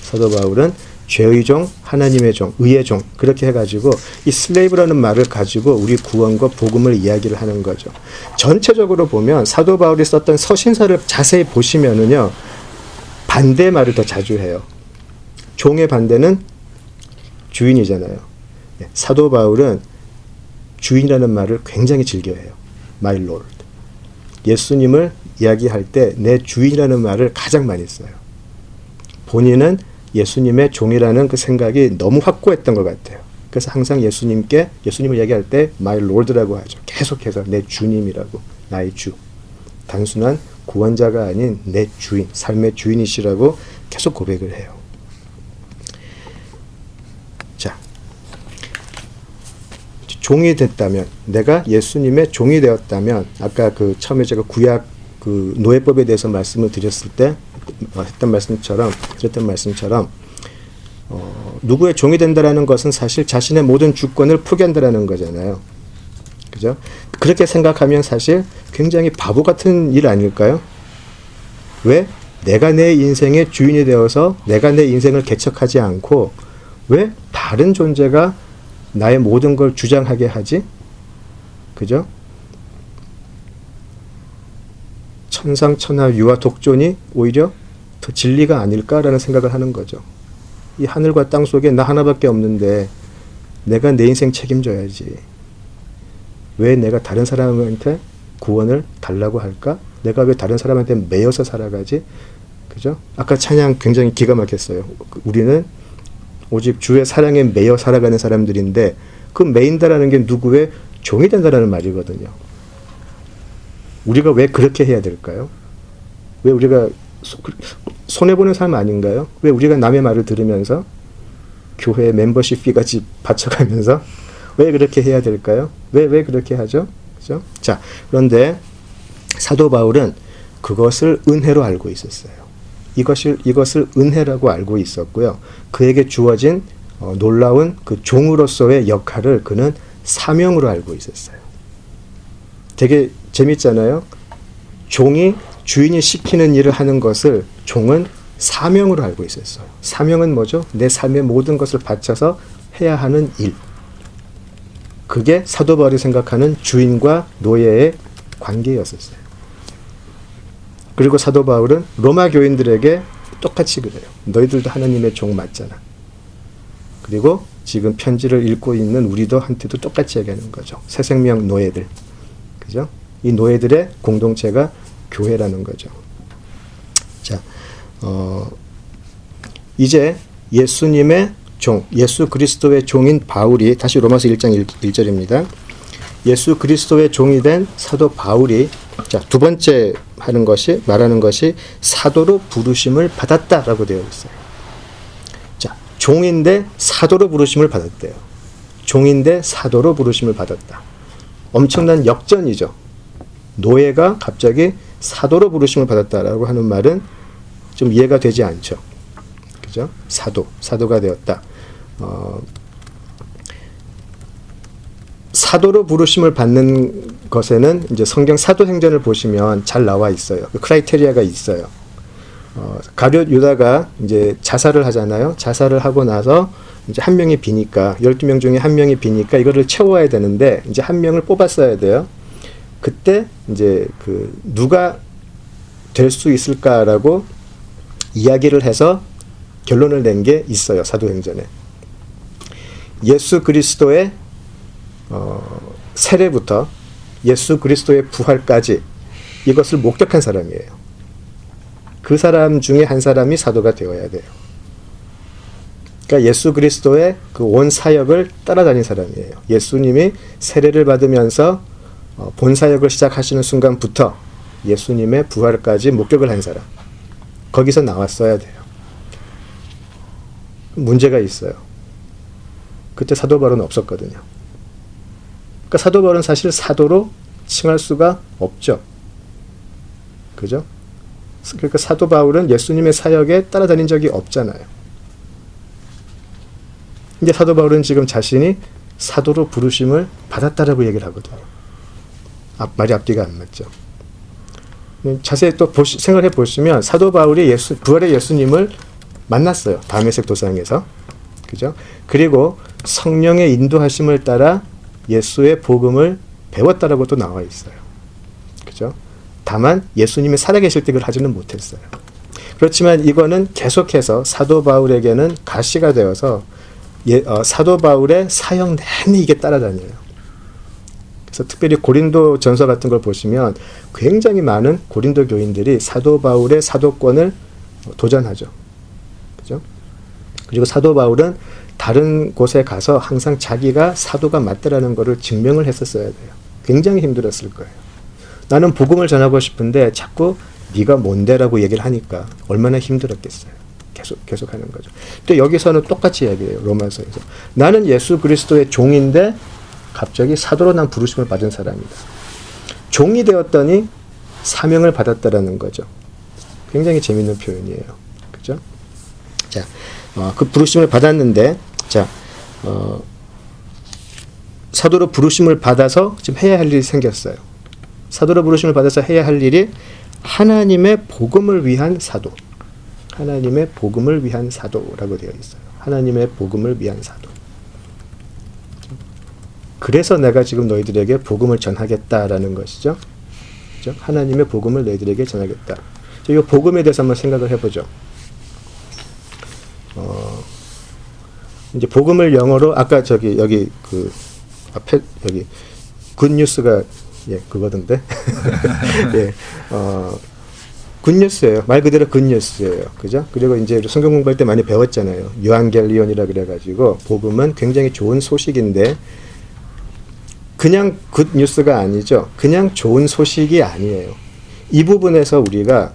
사도 바울은 죄의 종, 하나님의 종, 의의 종 그렇게 해가지고 이 슬레이브라는 말을 가지고 우리 구원과 복음을 이야기를 하는 거죠. 전체적으로 보면 사도 바울이 썼던 서신서를 자세히 보시면은요 반대 말을 더 자주 해요. 종의 반대는 주인이잖아요. 사도 바울은 주인이라는 말을 굉장히 즐겨해요. My Lord. 예수님을 이야기할 때 내 주인이라는 말을 가장 많이 써요. 본인은 예수님의 종이라는 그 생각이 너무 확고했던 것 같아요. 그래서 항상 예수님을 얘기할 때 My Lord라고 하죠. 계속해서 내 주님이라고, 나의 주. 단순한 구원자가 아닌 내 주인, 삶의 주인이시라고 계속 고백을 해요. 종이 됐다면, 내가 예수님의 종이 되었다면, 아까 그 처음에 제가 구약 그 노예법에 대해서 말씀을 드렸을 때 드렸던 말씀처럼 누구의 종이 된다라는 것은 사실 자신의 모든 주권을 포기한다라는 거잖아요. 그죠? 그렇게 생각하면 사실 굉장히 바보 같은 일 아닐까요? 왜? 내가 내 인생의 주인이 되어서 내가 내 인생을 개척하지 않고 왜 다른 존재가 나의 모든 걸 주장하게 하지? 그죠? 천상천하 유아 독존이 오히려 더 진리가 아닐까라는 생각을 하는 거죠. 이 하늘과 땅 속에 나 하나밖에 없는데 내가 내 인생 책임져야지. 왜 내가 다른 사람한테 구원을 달라고 할까? 내가 왜 다른 사람한테 매여서 살아가지? 그죠? 아까 찬양 굉장히 기가 막혔어요. 우리는 오직 주의 사랑에 매여 살아가는 사람들인데 그 매인다라는 게 누구의 종이 된다라는 말이거든요. 우리가 왜 그렇게 해야 될까요? 왜 우리가 손해보는 삶 아닌가요? 왜 우리가 남의 말을 들으면서 교회 멤버십 피까지 바쳐가면서 왜 그렇게 해야 될까요? 왜 그렇게 하죠? 그죠? 자, 그런데 사도 바울은 그것을 은혜로 알고 있었어요. 이것을 은혜라고 알고 있었고요. 그에게 주어진 놀라운 그 종으로서의 역할을 그는 사명으로 알고 있었어요. 되게 재밌잖아요. 종이 주인이 시키는 일을 하는 것을 종은 사명으로 알고 있었어요. 사명은 뭐죠? 내 삶의 모든 것을 바쳐서 해야 하는 일. 그게 사도 바울이 생각하는 주인과 노예의 관계였었어요. 그리고 사도 바울은 로마 교인들에게 똑같이 그래요. 너희들도 하나님의 종 맞잖아. 그리고 지금 편지를 읽고 있는 우리도 한테도 똑같이 얘기하는 거죠. 새 생명 노예들. 그죠? 이 노예들의 공동체가 교회라는 거죠. 자, 이제 예수님의 종, 예수 그리스도의 종인 바울이, 다시 로마서 1장 1절입니다. 예수 그리스도의 종이 된 사도 바울이, 자, 두 번째 말하는 것이 사도로 부르심을 받았다라고 되어 있어요. 자, 종인데 사도로 부르심을 받았대요. 종인데 사도로 부르심을 받았다. 엄청난 역전이죠. 노예가 갑자기 사도로 부르심을 받았다라고 하는 말은 좀 이해가 되지 않죠. 그죠? 사도가 되었다. 사도로 부르심을 받는 것에는 이제 성경 사도행전을 보시면 잘 나와 있어요. 그 크라이테리아가 있어요. 가룟 유다가 이제 자살을 하잖아요. 자살을 하고 나서 이제 한 명이 비니까 12명 중에 한 명이 비니까 이거를 채워야 되는데 이제 한 명을 뽑았어야 돼요. 그때 이제 그 누가 될 수 있을까라고 이야기를 해서 결론을 낸 게 있어요. 사도행전에. 예수 그리스도의 세례부터 예수 그리스도의 부활까지 이것을 목격한 사람이에요. 그 사람 중에 한 사람이 사도가 되어야 돼요. 그러니까 예수 그리스도의 그 온 사역을 따라다닌 사람이에요. 예수님이 세례를 받으면서 본 사역을 시작하시는 순간부터 예수님의 부활까지 목격을 한 사람. 거기서 나왔어야 돼요. 문제가 있어요. 그때 사도 바울은 없었거든요. 그러니까 사도 바울은 사실 사도로 칭할 수가 없죠. 그죠? 그러니까 사도 바울은 예수님의 사역에 따라다닌 적이 없잖아요. 근데 사도 바울은 지금 자신이 사도로 부르심을 받았다라고 얘기를 하거든요. 말이 앞뒤가 안 맞죠. 자세히 또 생각해 보시면 사도 바울이 부활의 예수님을 만났어요. 다메섹 도상에서. 그죠? 그리고 성령의 인도하심을 따라 예수의 복음을 배웠다라고 또 나와 있어요. 그죠? 다만 예수님이 살아계실 때 그걸 하지는 못했어요. 그렇지만 이거는 계속해서 사도 바울에게는 가시가 되어서 사도 바울의 사역 내내 이게 따라다녀요. 그래서 특별히 고린도 전서 같은 걸 보시면 굉장히 많은 고린도 교인들이 사도 바울의 사도권을 도전하죠. 그죠? 그리고 사도 바울은 다른 곳에 가서 항상 자기가 사도가 맞다라는 것을 증명을 했었어야 돼요. 굉장히 힘들었을 거예요. 나는 복음을 전하고 싶은데 자꾸 네가 뭔데라고 얘기를 하니까 얼마나 힘들었겠어요. 계속 하는 거죠. 또 여기서는 똑같이 얘기해요. 로마서에서. 나는 예수 그리스도의 종인데 갑자기 사도로 난 부르심을 받은 사람이다. 종이 되었더니 사명을 받았다라는 거죠. 굉장히 재밌는 표현이에요. 그죠? 자, 그 부르심을 받았는데, 자, 사도로 부르심을 받아서 지금 해야 할 일이 생겼어요. 사도로 부르심을 받아서 해야 할 일이 하나님의 복음을 위한 사도. 하나님의 복음을 위한 사도라고 되어 있어요. 하나님의 복음을 위한 사도. 그래서 내가 지금 너희들에게 복음을 전하겠다라는 것이죠. 그렇죠? 하나님의 복음을 너희들에게 전하겠다. 이 복음에 대해서 한번 생각을 해보죠. 이제 복음을 영어로 아까 여기 그 앞에 여기 굿뉴스가 그거던데. 예. 굿뉴스예요. 말 그대로 굿뉴스예요. 그죠? 그리고 이제 성경 공부할 때 많이 배웠잖아요. 유앙겔리온이라 그래가지고 복음은 굉장히 좋은 소식인데 그냥 굿뉴스가 아니죠. 그냥 좋은 소식이 아니에요. 이 부분에서 우리가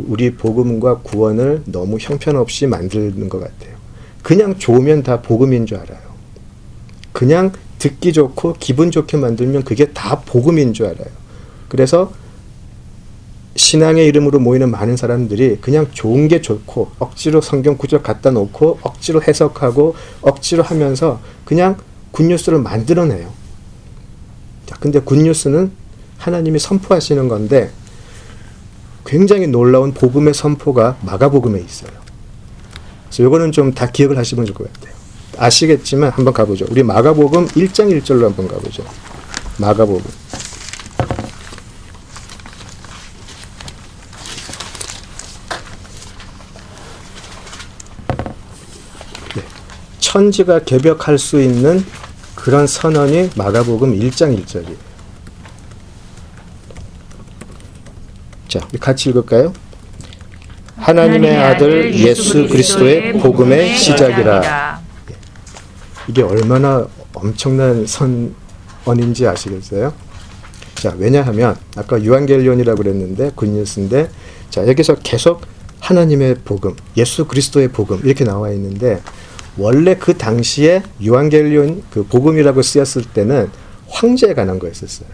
우리 복음과 구원을 너무 형편없이 만드는 것 같아요. 그냥 좋으면 다 복음인 줄 알아요. 그냥 듣기 좋고 기분 좋게 만들면 그게 다 복음인 줄 알아요. 그래서 신앙의 이름으로 모이는 많은 사람들이 그냥 좋은 게 좋고 억지로 성경 구절 갖다 놓고 억지로 해석하고 억지로 하면서 그냥 굿뉴스를 만들어내요. 자, 근데 굿뉴스는 하나님이 선포하시는 건데 굉장히 놀라운 복음의 선포가 마가복음에 있어요. 그래서 이거는 좀 다 기억을 하시면 좋을 것 같아요. 아시겠지만 한번 가보죠. 우리 마가복음 1장 1절로 한번 가보죠. 마가복음. 네. 천지가 개벽할 수 있는 그런 선언이 마가복음 1장 1절이에요. 자, 같이 읽을까요? 하나님의 아들 예수 그리스도의 복음의 시작이라. 이게 얼마나 엄청난 선언인지 아시겠어요? 자, 왜냐하면 아까 유앙겔리온이라고 그랬는데 굿뉴스인데, 자, 여기서 계속 하나님의 복음, 예수 그리스도의 복음 이렇게 나와 있는데 원래 그 당시에 유앙겔리온 그 복음이라고 쓰였을 때는 황제에 관한 거였었어요.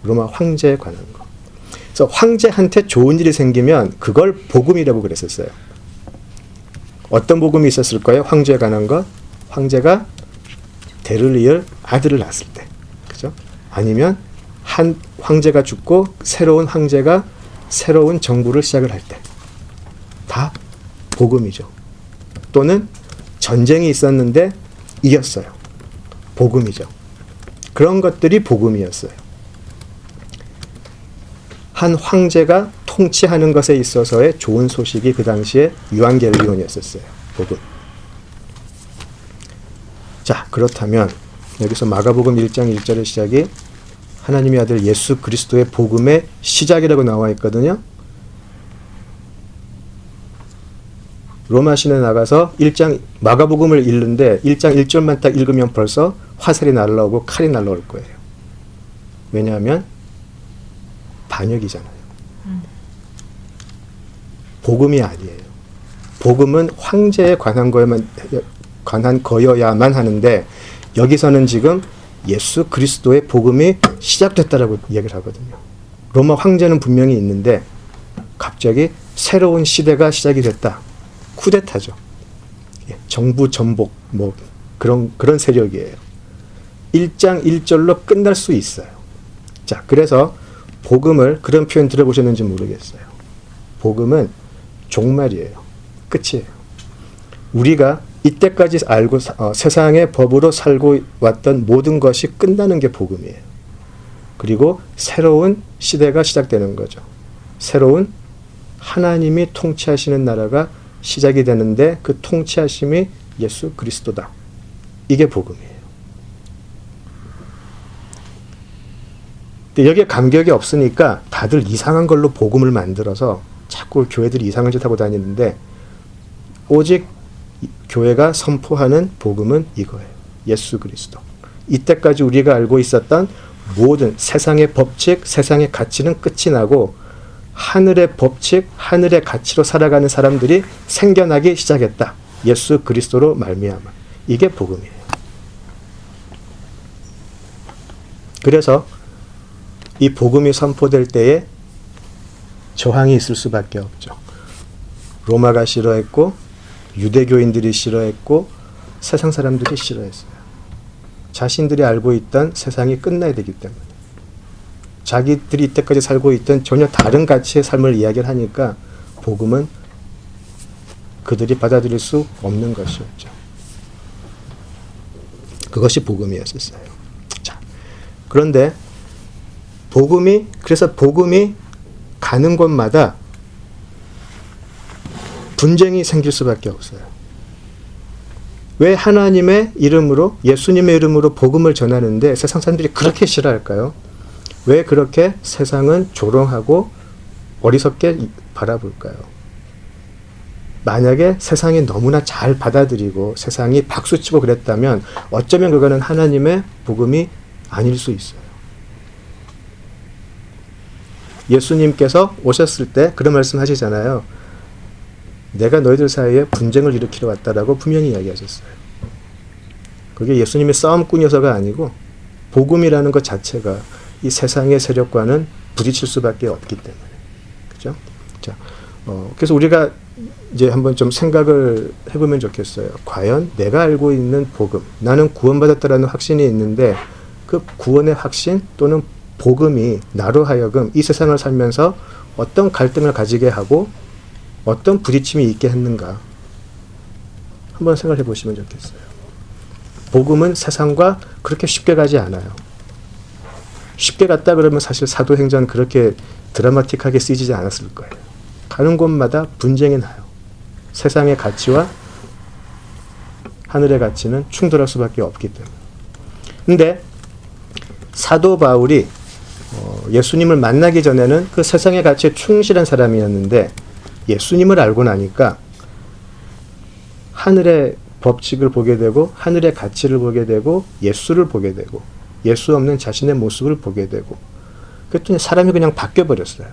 로마 황제에 관한 거. 그래서 황제한테 좋은 일이 생기면 그걸 복음이라고 그랬었어요. 어떤 복음이 있었을까요? 황제에 관한 것? 황제가 대를 이을 아들을 낳았을 때. 그죠? 아니면 한 황제가 죽고 새로운 황제가 새로운 정부를 시작을 할 때. 다 복음이죠. 또는 전쟁이 있었는데 이겼어요. 복음이죠. 그런 것들이 복음이었어요. 한 황제가 통치하는 것에 있어서의 좋은 소식이 그 당시에 유앙겔리온이었었어요. 복음. 자, 그렇다면 여기서 마가복음 1장 1절의 시작이 하나님의 아들 예수 그리스도의 복음의 시작이라고 나와 있거든요. 로마 시내 나가서 마가복음을 읽는데 1장 1절만 딱 읽으면 벌써 화살이 날라오고 칼이 날라올 거예요. 왜냐하면 반역이잖아요. 복음이 아니에요. 복음은 황제에 관한 거여야만 하는데 여기서는 지금 예수 그리스도의 복음이 시작됐다라고 얘기를 하거든요. 로마 황제는 분명히 있는데 갑자기 새로운 시대가 시작이 됐다. 쿠데타죠. 정부 전복 뭐 그런 세력이에요. 1장 1절로 끝날 수 있어요. 자, 그래서 복음을 그런 표현 들어보셨는지 모르겠어요. 복음은 종말이에요. 끝이에요. 우리가 이때까지 알고 세상의 법으로 살고 왔던 모든 것이 끝나는 게 복음이에요. 그리고 새로운 시대가 시작되는 거죠. 새로운 하나님이 통치하시는 나라가 시작이 되는데 그 통치하심이 예수 그리스도다. 이게 복음이에요. 근데 여기에 감격이 없으니까 다들 이상한 걸로 복음을 만들어서 자꾸 교회들이 이상한 짓 하고 다니는데 오직 교회가 선포하는 복음은 이거예요. 예수 그리스도. 이때까지 우리가 알고 있었던 모든 세상의 법칙, 세상의 가치는 끝이 나고 하늘의 법칙, 하늘의 가치로 살아가는 사람들이 생겨나기 시작했다. 예수 그리스도로 말미암아. 이게 복음이에요. 그래서 이 복음이 선포될 때에 저항이 있을 수밖에 없죠. 로마가 싫어했고 유대교인들이 싫어했고 세상 사람들이 싫어했어요. 자신들이 알고 있던 세상이 끝나야 되기 때문에. 자기들이 이때까지 살고 있던 전혀 다른 가치의 삶을 이야기를 하니까 복음은 그들이 받아들일 수 없는 것이었죠. 그것이 복음이었어요. 자, 그런데 그래서 복음이 가는 곳마다 분쟁이 생길 수밖에 없어요. 왜 하나님의 이름으로, 예수님의 이름으로 복음을 전하는데 세상 사람들이 그렇게 싫어할까요? 왜 그렇게 세상은 조롱하고 어리석게 바라볼까요? 만약에 세상이 너무나 잘 받아들이고 세상이 박수치고 그랬다면 어쩌면 그거는 하나님의 복음이 아닐 수 있어요. 예수님께서 오셨을 때 그런 말씀 하시잖아요. 내가 너희들 사이에 분쟁을 일으키러 왔다라고 분명히 이야기하셨어요. 그게 예수님의 싸움꾼이어서가 아니고 복음이라는 것 자체가 이 세상의 세력과는 부딪힐 수밖에 없기 때문에. 그죠? 자, 그래서 우리가 이제 한번 좀 생각을 해보면 좋겠어요. 과연 내가 알고 있는 복음, 나는 구원받았다라는 확신이 있는데 그 구원의 확신 또는 복음이 나로 하여금 이 세상을 살면서 어떤 갈등을 가지게 하고 어떤 부딪힘이 있게 했는가 한번 생각해 보시면 좋겠어요. 복음은 세상과 그렇게 쉽게 가지 않아요. 쉽게 갔다 그러면 사실 사도행전 그렇게 드라마틱하게 쓰이지 않았을 거예요. 가는 곳마다 분쟁이 나요. 세상의 가치와 하늘의 가치는 충돌할 수밖에 없기 때문에. 근데 사도 바울이 예수님을 만나기 전에는 그 세상의 가치에 충실한 사람이었는데 예수님을 알고 나니까 하늘의 법칙을 보게 되고 하늘의 가치를 보게 되고 예수를 보게 되고 예수 없는 자신의 모습을 보게 되고 그랬더니 사람이 그냥 바뀌어버렸어요.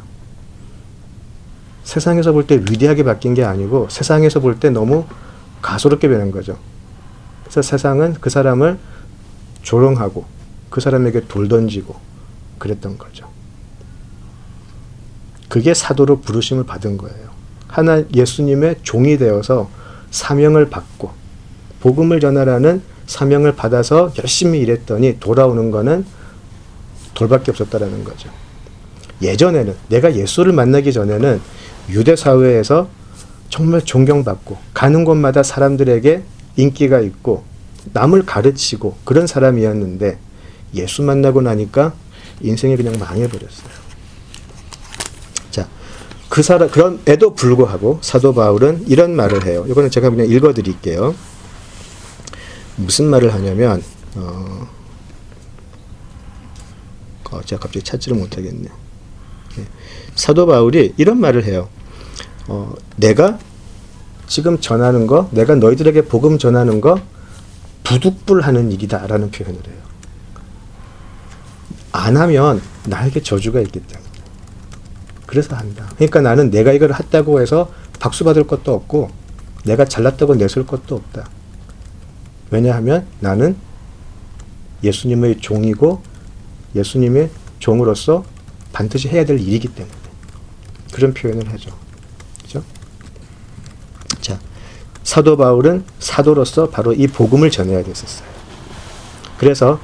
세상에서 볼 때 위대하게 바뀐 게 아니고 세상에서 볼 때 너무 가소롭게 변한 거죠. 그래서 세상은 그 사람을 조롱하고 그 사람에게 돌 던지고 그랬던 거죠. 그게 사도로 부르심을 받은 거예요. 예수님의 종이 되어서 사명을 받고 복음을 전하라는 사명을 받아서 열심히 일했더니 돌아오는 거는 돌밖에 없었다라는 거죠. 예전에는 내가 예수를 만나기 전에는 유대 사회에서 정말 존경받고 가는 곳마다 사람들에게 인기가 있고 남을 가르치고 그런 사람이었는데 예수 만나고 나니까 인생이 그냥 망해버렸어요. 자, 그럼에도 불구하고 사도 바울은 이런 말을 해요. 이거는 제가 그냥 읽어드릴게요. 무슨 말을 하냐면, 제가 갑자기 찾지를 못하겠네요. 사도 바울이 이런 말을 해요. 내가 지금 전하는 거, 내가 너희들에게 복음 전하는 거 부득불하는 일이다 라는 표현을 해요. 안 하면 나에게 저주가 있기 때문에. 그래서 한다. 그러니까 나는 내가 이걸 했다고 해서 박수 받을 것도 없고 내가 잘났다고 내세울 것도 없다. 왜냐하면 나는 예수님의 종이고 예수님의 종으로서 반드시 해야 될 일이기 때문에 그런 표현을 하죠. 그죠? 자, 사도 바울은 사도로서 바로 이 복음을 전해야 됐었어요. 그래서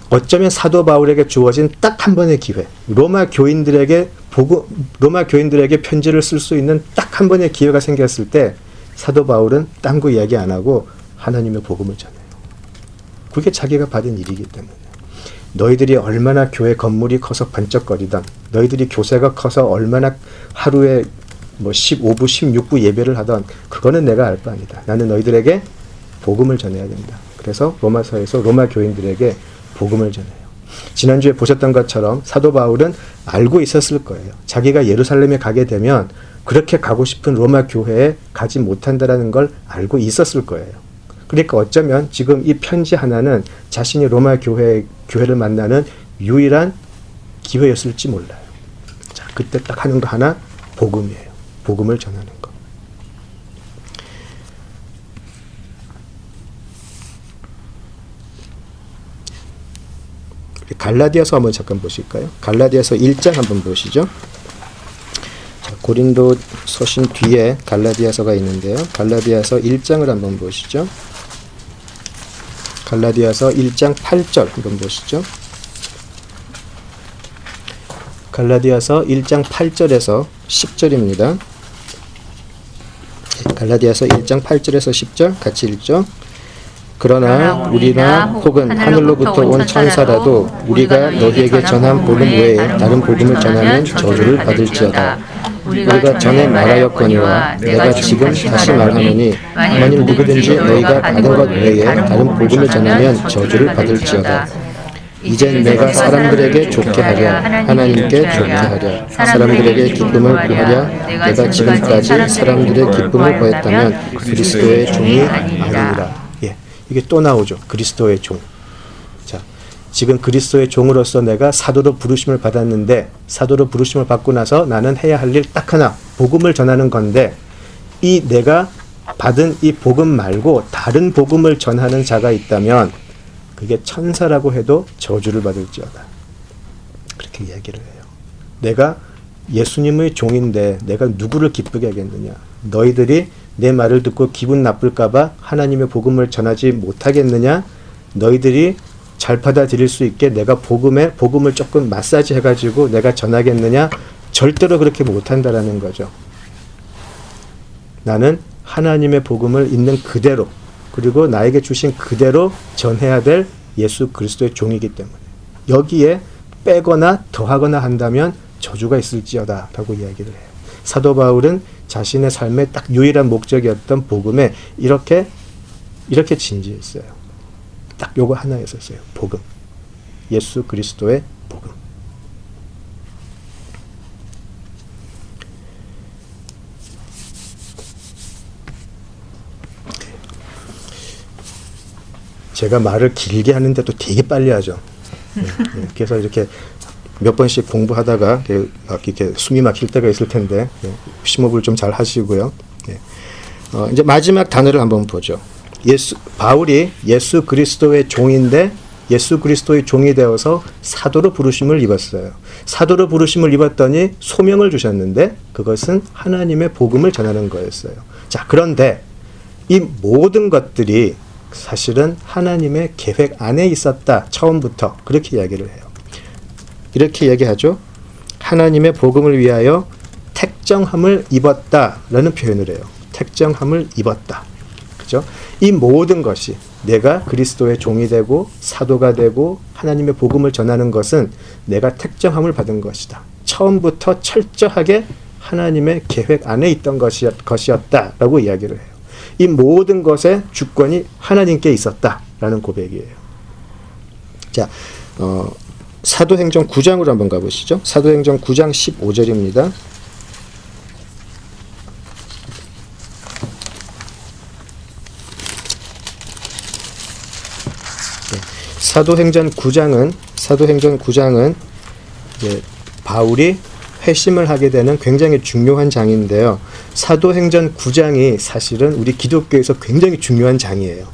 어쩌면 사도 바울에게 주어진 딱 한 번의 기회, 로마 교인들에게 편지를 쓸 수 있는 딱 한 번의 기회가 생겼을 때 사도 바울은 딴 거 이야기 안 하고 하나님의 복음을 전해요. 그게 자기가 받은 일이기 때문에. 너희들이 얼마나 교회 건물이 커서 번쩍거리던, 너희들이 교세가 커서 얼마나 하루에 15부, 16부 예배를 하던, 그거는 내가 알 바 아니다. 나는 너희들에게 복음을 전해야 된다. 그래서 로마서에서 로마 교인들에게 복음을 전해요. 지난주에 보셨던 것처럼 사도 바울은 알고 있었을 거예요. 자기가 예루살렘에 가게 되면 그렇게 가고 싶은 로마 교회에 가지 못한다라는 걸 알고 있었을 거예요. 그러니까 어쩌면 지금 이 편지 하나는 자신이 로마 교회를 만나는 유일한 기회였을지 몰라요. 자, 그때 딱 하는 거 하나, 복음이에요. 복음을 전하는 거. 갈라디아서 한번 잠깐 보실까요? 갈라디아서 1장 한번 보시죠. 자, 고린도 서신 뒤에 갈라디아서가 있는데요. 갈라디아서 1장을 한번 보시죠. 갈라디아서 1장 8절 한번 보시죠. 갈라디아서 1장 8절에서 10절입니다. 갈라디아서 1장 8절에서 10절 같이 읽죠. 그러나 우리나 혹은 하늘로부터 온 천사라도 우리가 너희에게 전한 복음 외에 다른 복음을 전하면 저주를 받을지어다. 우리가 전에 말하였거니와 내가 지금 다시 말하노니 만일 누구든지 너희가 받은 것 외에 다른 복음을 전하면 저주를 받을지어다. 이젠 내가 사람들에게 좋게 하랴 하나님께 좋게 하랴 사람들에게 기쁨을 구하랴 내가 지금까지 사람들의 기쁨을 구했다면 그리스도의 종이 아니니라. 예, 이게 또 나오죠. 그리스도의 종. 자, 지금 그리스도의 종으로서 내가 사도로 부르심을 받았는데 사도로 부르심을 받고 나서 나는 해야 할 일 딱 하나, 복음을 전하는 건데 이 내가 받은 이 복음 말고 다른 복음을 전하는 자가 있다면 그게 천사라고 해도 저주를 받을지어다. 그렇게 이야기를 해요. 내가 예수님의 종인데 내가 누구를 기쁘게 하겠느냐. 너희들이 내 말을 듣고 기분 나쁠까 봐 하나님의 복음을 전하지 못하겠느냐. 너희들이 잘 받아들일 수 있게 내가 복음을 조금 마사지 해가지고 내가 전하겠느냐. 절대로 그렇게 못한다라는 거죠. 나는 하나님의 복음을 있는 그대로 그리고 나에게 주신 그대로 전해야 될 예수 그리스도의 종이기 때문에 여기에 빼거나 더하거나 한다면 저주가 있을지어다 라고 이야기를 해요. 사도 바울은 자신의 삶의 딱 유일한 목적이었던 복음에 이렇게 진지했어요. 딱 요거 하나였었어요. 복음. 예수 그리스도의 복음. 제가 말을 길게 하는데도 되게 빨리 하죠. 그래서 이렇게 몇 번씩 공부하다가 이렇게 숨이 막힐 때가 있을 텐데 심호흡을 좀 잘 하시고요. 이제 마지막 단어를 한번 보죠. 바울이 예수 그리스도의 종인데 예수 그리스도의 종이 되어서 사도로 부르심을 입었어요. 사도로 부르심을 입었더니 소명을 주셨는데 그것은 하나님의 복음을 전하는 거였어요. 자, 그런데 이 모든 것들이 사실은 하나님의 계획 안에 있었다. 처음부터 그렇게 이야기를 해요. 이렇게 이야기하죠. 하나님의 복음을 위하여 택정함을 입었다라는 표현을 해요. 택정함을 입었다. 그죠? 이 모든 것이 내가 그리스도의 종이 되고 사도가 되고 하나님의 복음을 전하는 것은 내가 택정함을 받은 것이다. 처음부터 철저하게 하나님의 계획 안에 있던 것이었다라고 이야기를 해요. 이 모든 것의 주권이 하나님께 있었다라는 고백이에요. 자, 사도행전 9장으로 한번 가보시죠. 사도행전 9장 15절입니다. 사도행전 9장은 바울이 회심을 하게 되는 굉장히 중요한 장인데요. 사도행전 9장이 사실은 우리 기독교에서 굉장히 중요한 장이에요.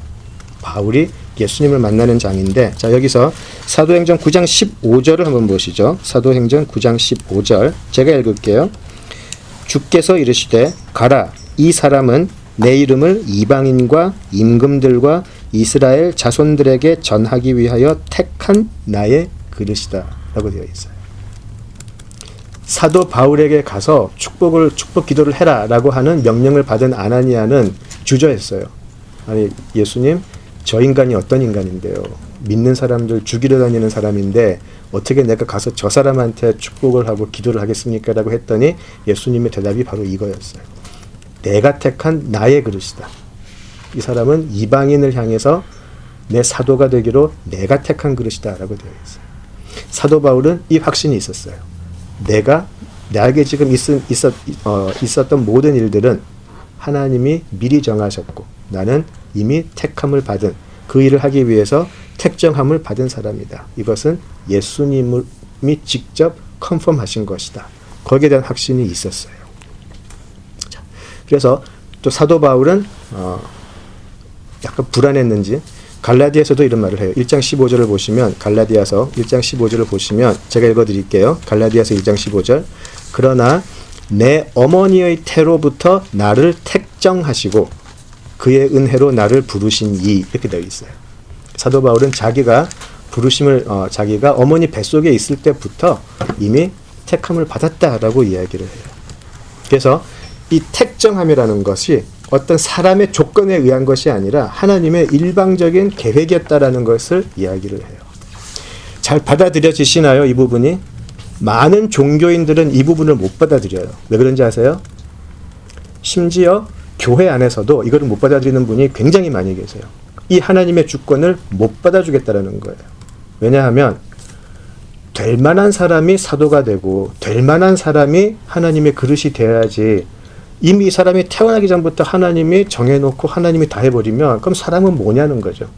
바울이 예수님을 만나는 장인데, 자, 여기서 사도행전 9장 15절을 한번 보시죠. 사도행전 9장 15절. 제가 읽을게요. 주께서 이르시되 가라, 이 사람은 내 이름을 이방인과 임금들과 이스라엘 자손들에게 전하기 위하여 택한 나의 그릇이다 라고 되어 있어요. 사도 바울에게 가서 축복 기도를 해라 라고 하는 명령을 받은 아나니아는 주저했어요. 아니, 예수님, 저 인간이 어떤 인간인데요? 믿는 사람들 죽이러 다니는 사람인데 어떻게 내가 가서 저 사람한테 축복을 하고 기도를 하겠습니까? 라고 했더니 예수님의 대답이 바로 이거였어요. 내가 택한 나의 그릇이다. 이 사람은 이방인을 향해서 내 사도가 되기로 내가 택한 그릇이다 라고 되어 있어요. 사도 바울은 이 확신이 있었어요. 나에게 지금 있었던 모든 일들은 하나님이 미리 정하셨고 나는 이미 택함을 받은 그 일을 하기 위해서 택정함을 받은 사람이다. 이것은 예수님이 직접 컨펌하신 것이다. 거기에 대한 확신이 있었어요. 자, 그래서 또 사도 바울은 약간 불안했는지 갈라디아서도 이런 말을 해요. 1장 15절을 보시면 갈라디아서 1장 15절을 보시면 제가 읽어드릴게요. 갈라디아서 1장 15절. 그러나 내 어머니의 태로부터 나를 택정하시고 그의 은혜로 나를 부르신 이 이렇게 되어 있어요. 사도 바울은 자기가 부르심을 자기가 어머니 뱃속에 있을 때부터 이미 택함을 받았다라고 이야기를 해요. 그래서 이 택정함이라는 것이 어떤 사람의 조건에 의한 것이 아니라 하나님의 일방적인 계획이었다라는 것을 이야기를 해요. 잘 받아들여지시나요? 이 부분이? 많은 종교인들은 이 부분을 못 받아들여요. 왜 그런지 아세요? 심지어 교회 안에서도 이걸 못 받아들이는 분이 굉장히 많이 계세요. 이 하나님의 주권을 못 받아주겠다라는 거예요. 왜냐하면 될 만한 사람이 사도가 되고 될 만한 사람이 하나님의 그릇이 되어야지, 이미 이 사람이 태어나기 전부터 하나님이 정해놓고 하나님이 다 해버리면 그럼 사람은 뭐냐는 거죠.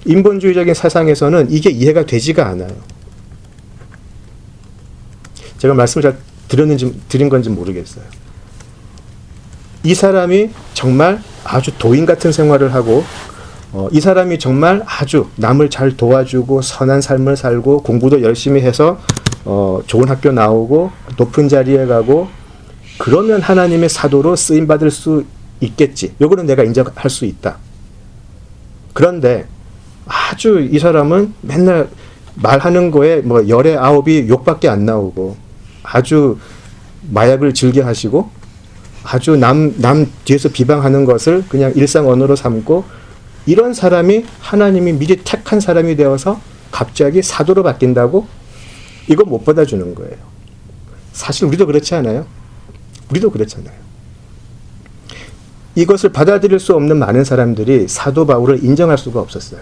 인본주의적인 세상에서는 이게 이해가 되지가 않아요. 제가 말씀을 잘 드린 건지 모르겠어요. 이 사람이 정말 아주 도인 같은 생활을 하고 이 사람이 정말 아주 남을 잘 도와주고 선한 삶을 살고 공부도 열심히 해서 좋은 학교 나오고 높은 자리에 가고 그러면 하나님의 사도로 쓰임받을 수 있겠지. 요거는 내가 인정할 수 있다. 그런데 아주 이 사람은 맨날 말하는 거에 뭐 열의 아홉이 욕밖에 안 나오고 아주 마약을 즐겨 하시고 아주 남 뒤에서 비방하는 것을 그냥 일상 언어로 삼고 이런 사람이 하나님이 미리 택한 사람이 되어서 갑자기 사도로 바뀐다고? 이거 못 받아주는 거예요. 사실 우리도 그렇지 않아요? 우리도 그렇잖아요. 이것을 받아들일 수 없는 많은 사람들이 사도 바울을 인정할 수가 없었어요.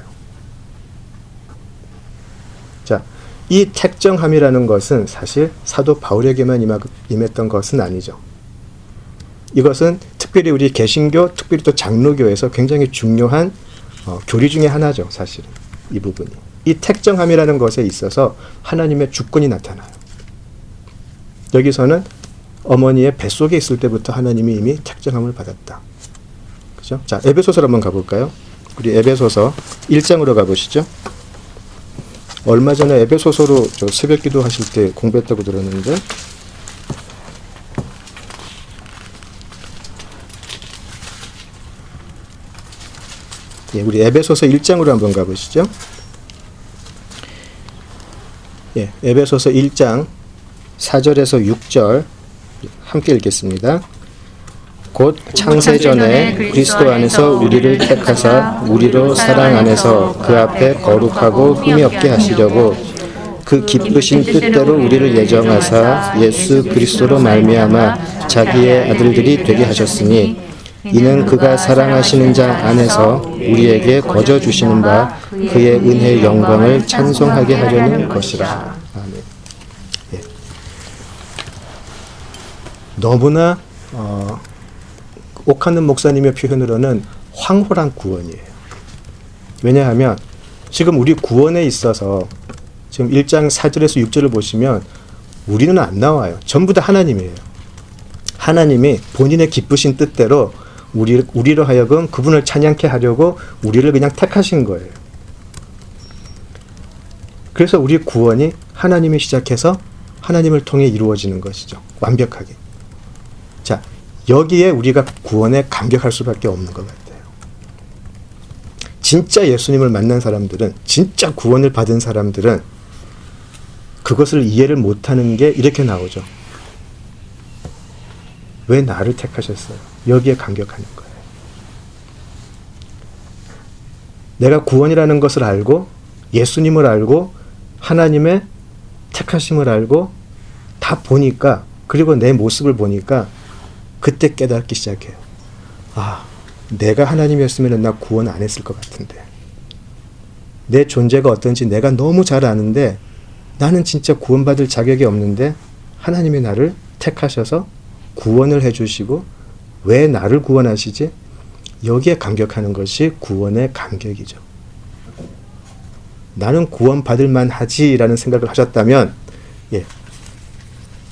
자, 이 택정함이라는 것은 사실 사도 바울에게만 임했던 것은 아니죠. 이것은 특별히 우리 개신교, 특별히 또 장로교에서 굉장히 중요한 교리 중에 하나죠. 사실은 이 부분이. 이 택정함이라는 것에 있어서 하나님의 주권이 나타나요. 여기서는 어머니의 뱃속에 있을 때부터 하나님이 이미 택정함을 받았다. 그죠? 자, 에베소서로 한번 가볼까요? 우리 에베소서 1장으로 가보시죠. 얼마 전에 에베소서로 저 새벽 기도 하실 때 공부했다고 들었는데, 예, 우리 에베소서 1장으로 한번 가보시죠. 예, 에베소서 1장 4절에서 6절 함께 읽겠습니다. 곧 창세전에 그리스도 안에서 우리를 택하사 우리로 사랑 안에서 그 앞에 거룩하고 흠이 없게 하시려고 그 기쁘신 뜻대로 우리를 예정하사 예수 그리스도로 말미암아 자기의 아들들이 되게 하셨으니 이는 그가 사랑하시는 자 안에서 우리에게 거저 주시는 바 그의 은혜의 영광을 찬송하게 하려는 것이라. 아멘. 예. 너무나 옥하는 목사님의 표현으로는 황홀한 구원이에요. 왜냐하면 지금 우리 구원에 있어서 지금 1장 4절에서 6절을 보시면 우리는 안 나와요. 전부 다 하나님이에요. 하나님이 본인의 기쁘신 뜻대로 우리로 하여금 그분을 찬양케 하려고 우리를 그냥 택하신 거예요. 그래서 우리 구원이 하나님이 시작해서 하나님을 통해 이루어지는 것이죠. 완벽하게. 자, 여기에 우리가 구원에 감격할 수밖에 없는 것 같아요. 진짜 예수님을 만난 사람들은, 진짜 구원을 받은 사람들은 그것을 이해를 못하는 게 이렇게 나오죠. 왜 나를 택하셨어요? 여기에 감격하는 거예요. 내가 구원이라는 것을 알고 예수님을 알고 하나님의 택하심을 알고 다 보니까, 그리고 내 모습을 보니까 그때 깨닫기 시작해요. 아, 내가 하나님이었으면 나 구원 안 했을 것 같은데. 내 존재가 어떤지 내가 너무 잘 아는데 나는 진짜 구원받을 자격이 없는데 하나님이 나를 택하셔서 구원을 해주시고 왜 나를 구원하시지? 여기에 감격하는 것이 구원의 감격이죠. 나는 구원받을 만하지라는 생각을 하셨다면, 예,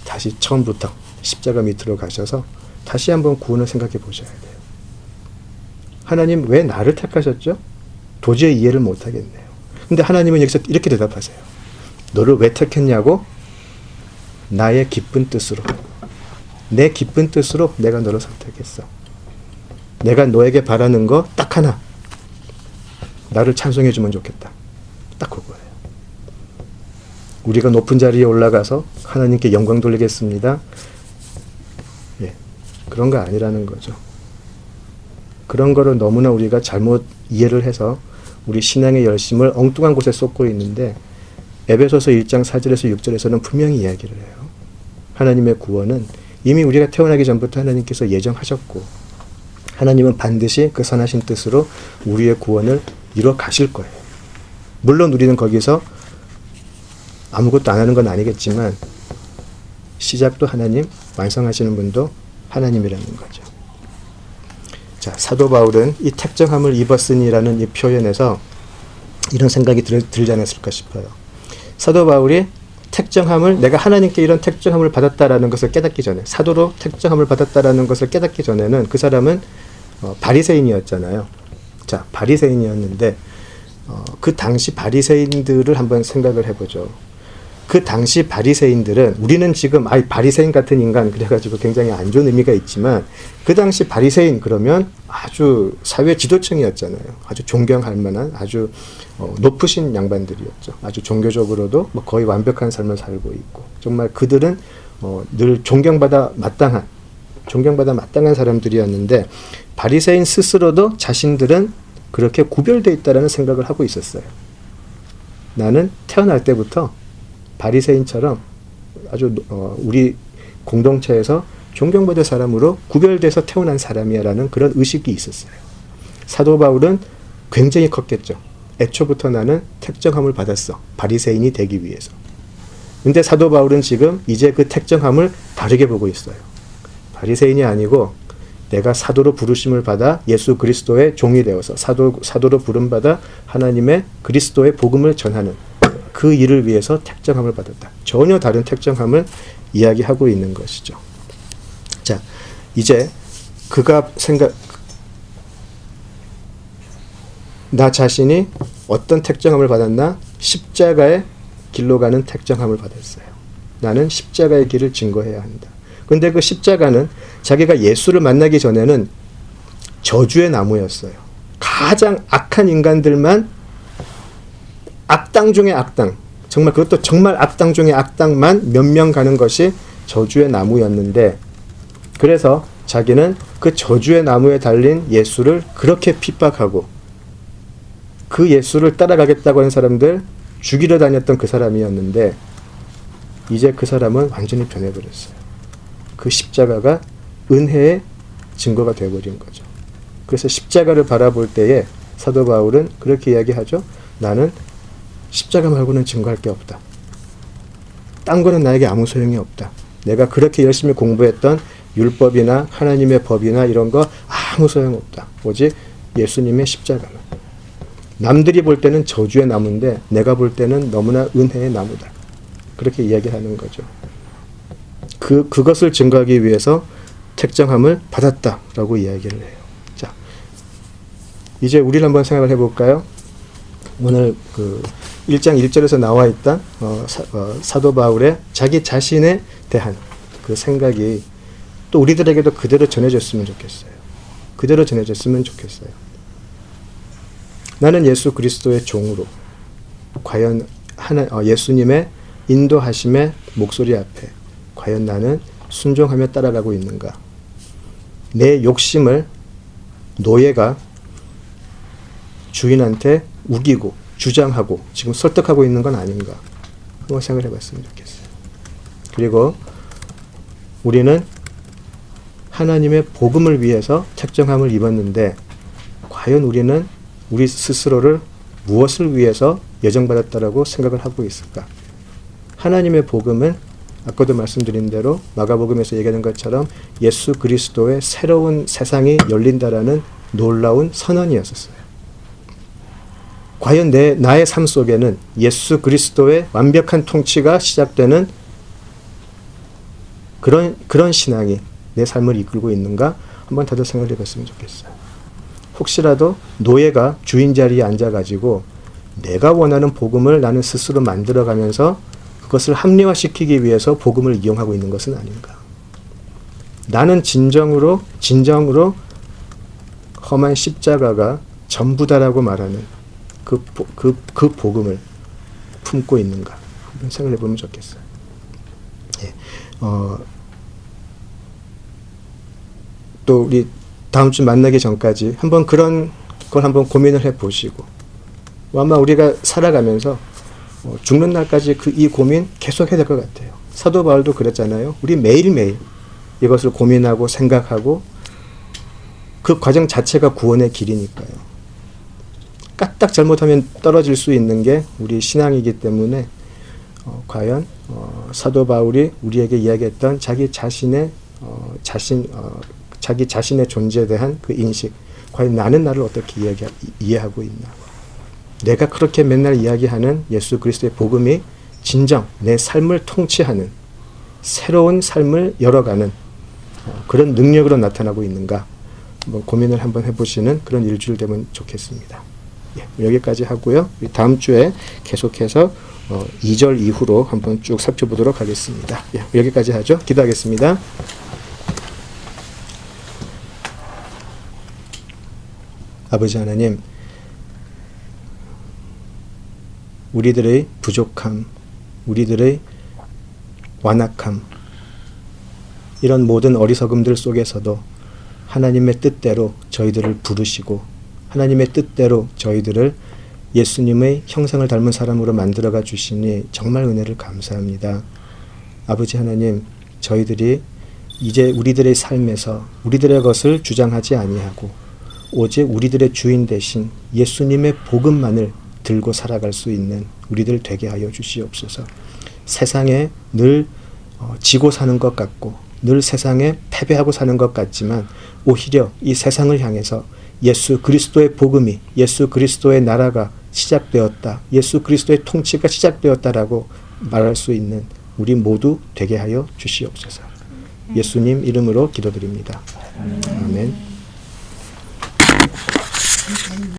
다시 처음부터 십자가 밑으로 가셔서 다시 한번 구원을 생각해 보셔야 돼요. 하나님 왜 나를 택하셨죠? 도저히 이해를 못하겠네요. 근데 하나님은 여기서 이렇게 대답하세요. 너를 왜 택했냐고? 나의 기쁜 뜻으로. 내 기쁜 뜻으로 내가 너를 선택했어. 내가 너에게 바라는 거 딱 하나. 나를 찬송해 주면 좋겠다. 딱 그거예요. 우리가 높은 자리에 올라가서 하나님께 영광 돌리겠습니다. 예, 그런 거 아니라는 거죠. 그런 거를 너무나 우리가 잘못 이해를 해서 우리 신앙의 열심을 엉뚱한 곳에 쏟고 있는데 에베소서 1장 4절에서 6절에서는 분명히 이야기를 해요. 하나님의 구원은 이미 우리가 태어나기 전부터 하나님께서 예정하셨고 하나님은 반드시 그 선하신 뜻으로 우리의 구원을 이루어 가실 거예요. 물론 우리는 거기서 아무것도 안 하는 건 아니겠지만 시작도 하나님, 완성하시는 분도 하나님이라는 거죠. 자, 사도 바울은 이 택정함을 입었으니라는 이 표현에서 이런 생각이 들지 않았을까 싶어요. 사도 바울이 택정함을, 내가 하나님께 이런 택정함을 받았다라는 것을 깨닫기 전에, 사도로 택정함을 받았다라는 것을 깨닫기 전에는 그 사람은 바리새인이었잖아요. 자, 바리새인이었는데 그 당시 바리새인들을 한번 생각을 해보죠. 그 당시 바리새인들은, 우리는 지금 바리새인 같은 인간 그래가지고 굉장히 안 좋은 의미가 있지만 그 당시 바리새인 그러면 아주 사회 지도층이었잖아요. 아주 존경할 만한 아주 높으신 양반들이었죠. 아주 종교적으로도 뭐 거의 완벽한 삶을 살고 있고 정말 그들은 늘 존경받아 마땅한 사람들이었는데 바리새인 스스로도 자신들은 그렇게 구별되어 있다는 생각을 하고 있었어요. 나는 태어날 때부터 바리새인처럼 아주 우리 공동체에서 존경받을 사람으로 구별돼서 태어난 사람이야라는 그런 의식이 있었어요. 사도 바울은 굉장히 컸겠죠. 애초부터 나는 택정함을 받았어. 바리새인이 되기 위해서. 근데 사도 바울은 지금 이제 그 택정함을 다르게 보고 있어요. 바리새인이 아니고 내가 사도로 부르심을 받아 예수 그리스도의 종이 되어서 사도로 부름받아 하나님의 그리스도의 복음을 전하는 그 일을 위해서 택정함을 받았다. 전혀 다른 택정함을 이야기하고 있는 것이죠. 자, 이제 그가 나 자신이 어떤 택정함을 받았나? 십자가의 길로 가는 택정함을 받았어요. 나는 십자가의 길을 증거해야 한다. 근데 그 십자가는 자기가 예수를 만나기 전에는 저주의 나무였어요. 가장 악한 인간들만, 악당 중에 악당, 정말 그것도 정말 악당 중에 악당만 몇 명 가는 것이 저주의 나무였는데, 그래서 자기는 그 저주의 나무에 달린 예수를 그렇게 핍박하고 그 예수를 따라가겠다고 하는 사람들 죽이러 다녔던 그 사람이었는데 이제 그 사람은 완전히 변해버렸어요. 그 십자가가 은혜의 증거가 되어버린 거죠. 그래서 십자가를 바라볼 때에 사도 바울은 그렇게 이야기하죠. 나는 십자가 말고는 증거할 게 없다. 딴 거는 나에게 아무 소용이 없다. 내가 그렇게 열심히 공부했던 율법이나 하나님의 법이나 이런 거 아무 소용없다. 오직 예수님의 십자가만. 남들이 볼 때는 저주의 나무인데 내가 볼 때는 너무나 은혜의 나무다. 그렇게 이야기하는 거죠. 그것을 증거하기 위해서 택정함을 받았다라고 이야기를 해요. 자, 이제 우리를 한번 생각을 해볼까요? 오늘 그 1장 1절에서 나와 있던 사도 바울의 자기 자신에 대한 그 생각이 또 우리들에게도 그대로 전해졌으면 좋겠어요. 그대로 전해졌으면 좋겠어요. 나는 예수 그리스도의 종으로 과연 예수님의 인도하심의 목소리 앞에 과연 나는 순종하며 따라가고 있는가? 내 욕심을 노예가 주인한테 우기고 주장하고 지금 설득하고 있는 건 아닌가? 한번 생각을 해봤으면 좋겠어요. 그리고 우리는 하나님의 복음을 위해서 택정함을 입었는데 과연 우리는 우리 스스로를 무엇을 위해서 예정받았다라고 생각을 하고 있을까? 하나님의 복음은 아까도 말씀드린 대로 마가복음에서 얘기하는 것처럼 예수 그리스도의 새로운 세상이 열린다라는 놀라운 선언이었었어요. 과연 나의 삶 속에는 예수 그리스도의 완벽한 통치가 시작되는 그런 신앙이 내 삶을 이끌고 있는가? 한번 다들 생각해 봤으면 좋겠어요. 혹시라도 노예가 주인 자리에 앉아가지고 내가 원하는 복음을 나는 스스로 만들어가면서 그것을 합리화시키기 위해서 복음을 이용하고 있는 것은 아닌가. 나는 진정으로 험한 십자가가 전부다라고 말하는 그 복음을 품고 있는가. 한번 생각해 보면 좋겠어요. 예. 또 우리 다음 주 만나기 전까지 한번 그런 걸 한번 고민을 해 보시고, 아마 우리가 살아가면서 죽는 날까지 이 고민 계속 해야 될 것 같아요. 사도 바울도 그랬잖아요. 우리 매일매일 이것을 고민하고 생각하고, 그 과정 자체가 구원의 길이니까요. 까딱 잘못하면 떨어질 수 있는 게 우리 신앙이기 때문에 과연 사도 바울이 우리에게 이야기했던 자기 자신의 존재에 대한 그 인식, 과연 나는 나를 어떻게 이해하고 있나. 내가 그렇게 맨날 이야기하는 예수 그리스도의 복음이 진정 내 삶을 통치하는, 새로운 삶을 열어가는 그런 능력으로 나타나고 있는가, 한번 고민을 한번 해보시는 그런 일주일 되면 좋겠습니다. 예, 여기까지 하고요. 다음 주에 계속해서 2절 이후로 한번 쭉 살펴보도록 하겠습니다. 예, 여기까지 하죠. 기도하겠습니다. 아버지 하나님, 우리들의 부족함, 우리들의 완악함, 이런 모든 어리석음들 속에서도 하나님의 뜻대로 저희들을 부르시고 하나님의 뜻대로 저희들을 예수님의 형상을 닮은 사람으로 만들어가 주시니 정말 은혜를 감사합니다. 아버지 하나님, 저희들이 이제 우리들의 삶에서 우리들의 것을 주장하지 아니하고 오직 우리들의 주인 대신 예수님의 복음만을 들고 살아갈 수 있는 우리들 되게 하여 주시옵소서. 세상에 늘 지고 사는 것 같고 늘 세상에 패배하고 사는 것 같지만 오히려 이 세상을 향해서 예수 그리스도의 복음이, 예수 그리스도의 나라가 시작되었다, 예수 그리스도의 통치가 시작되었다라고 말할 수 있는 우리 모두 되게 하여 주시옵소서. 예수님 이름으로 기도드립니다. 아멘.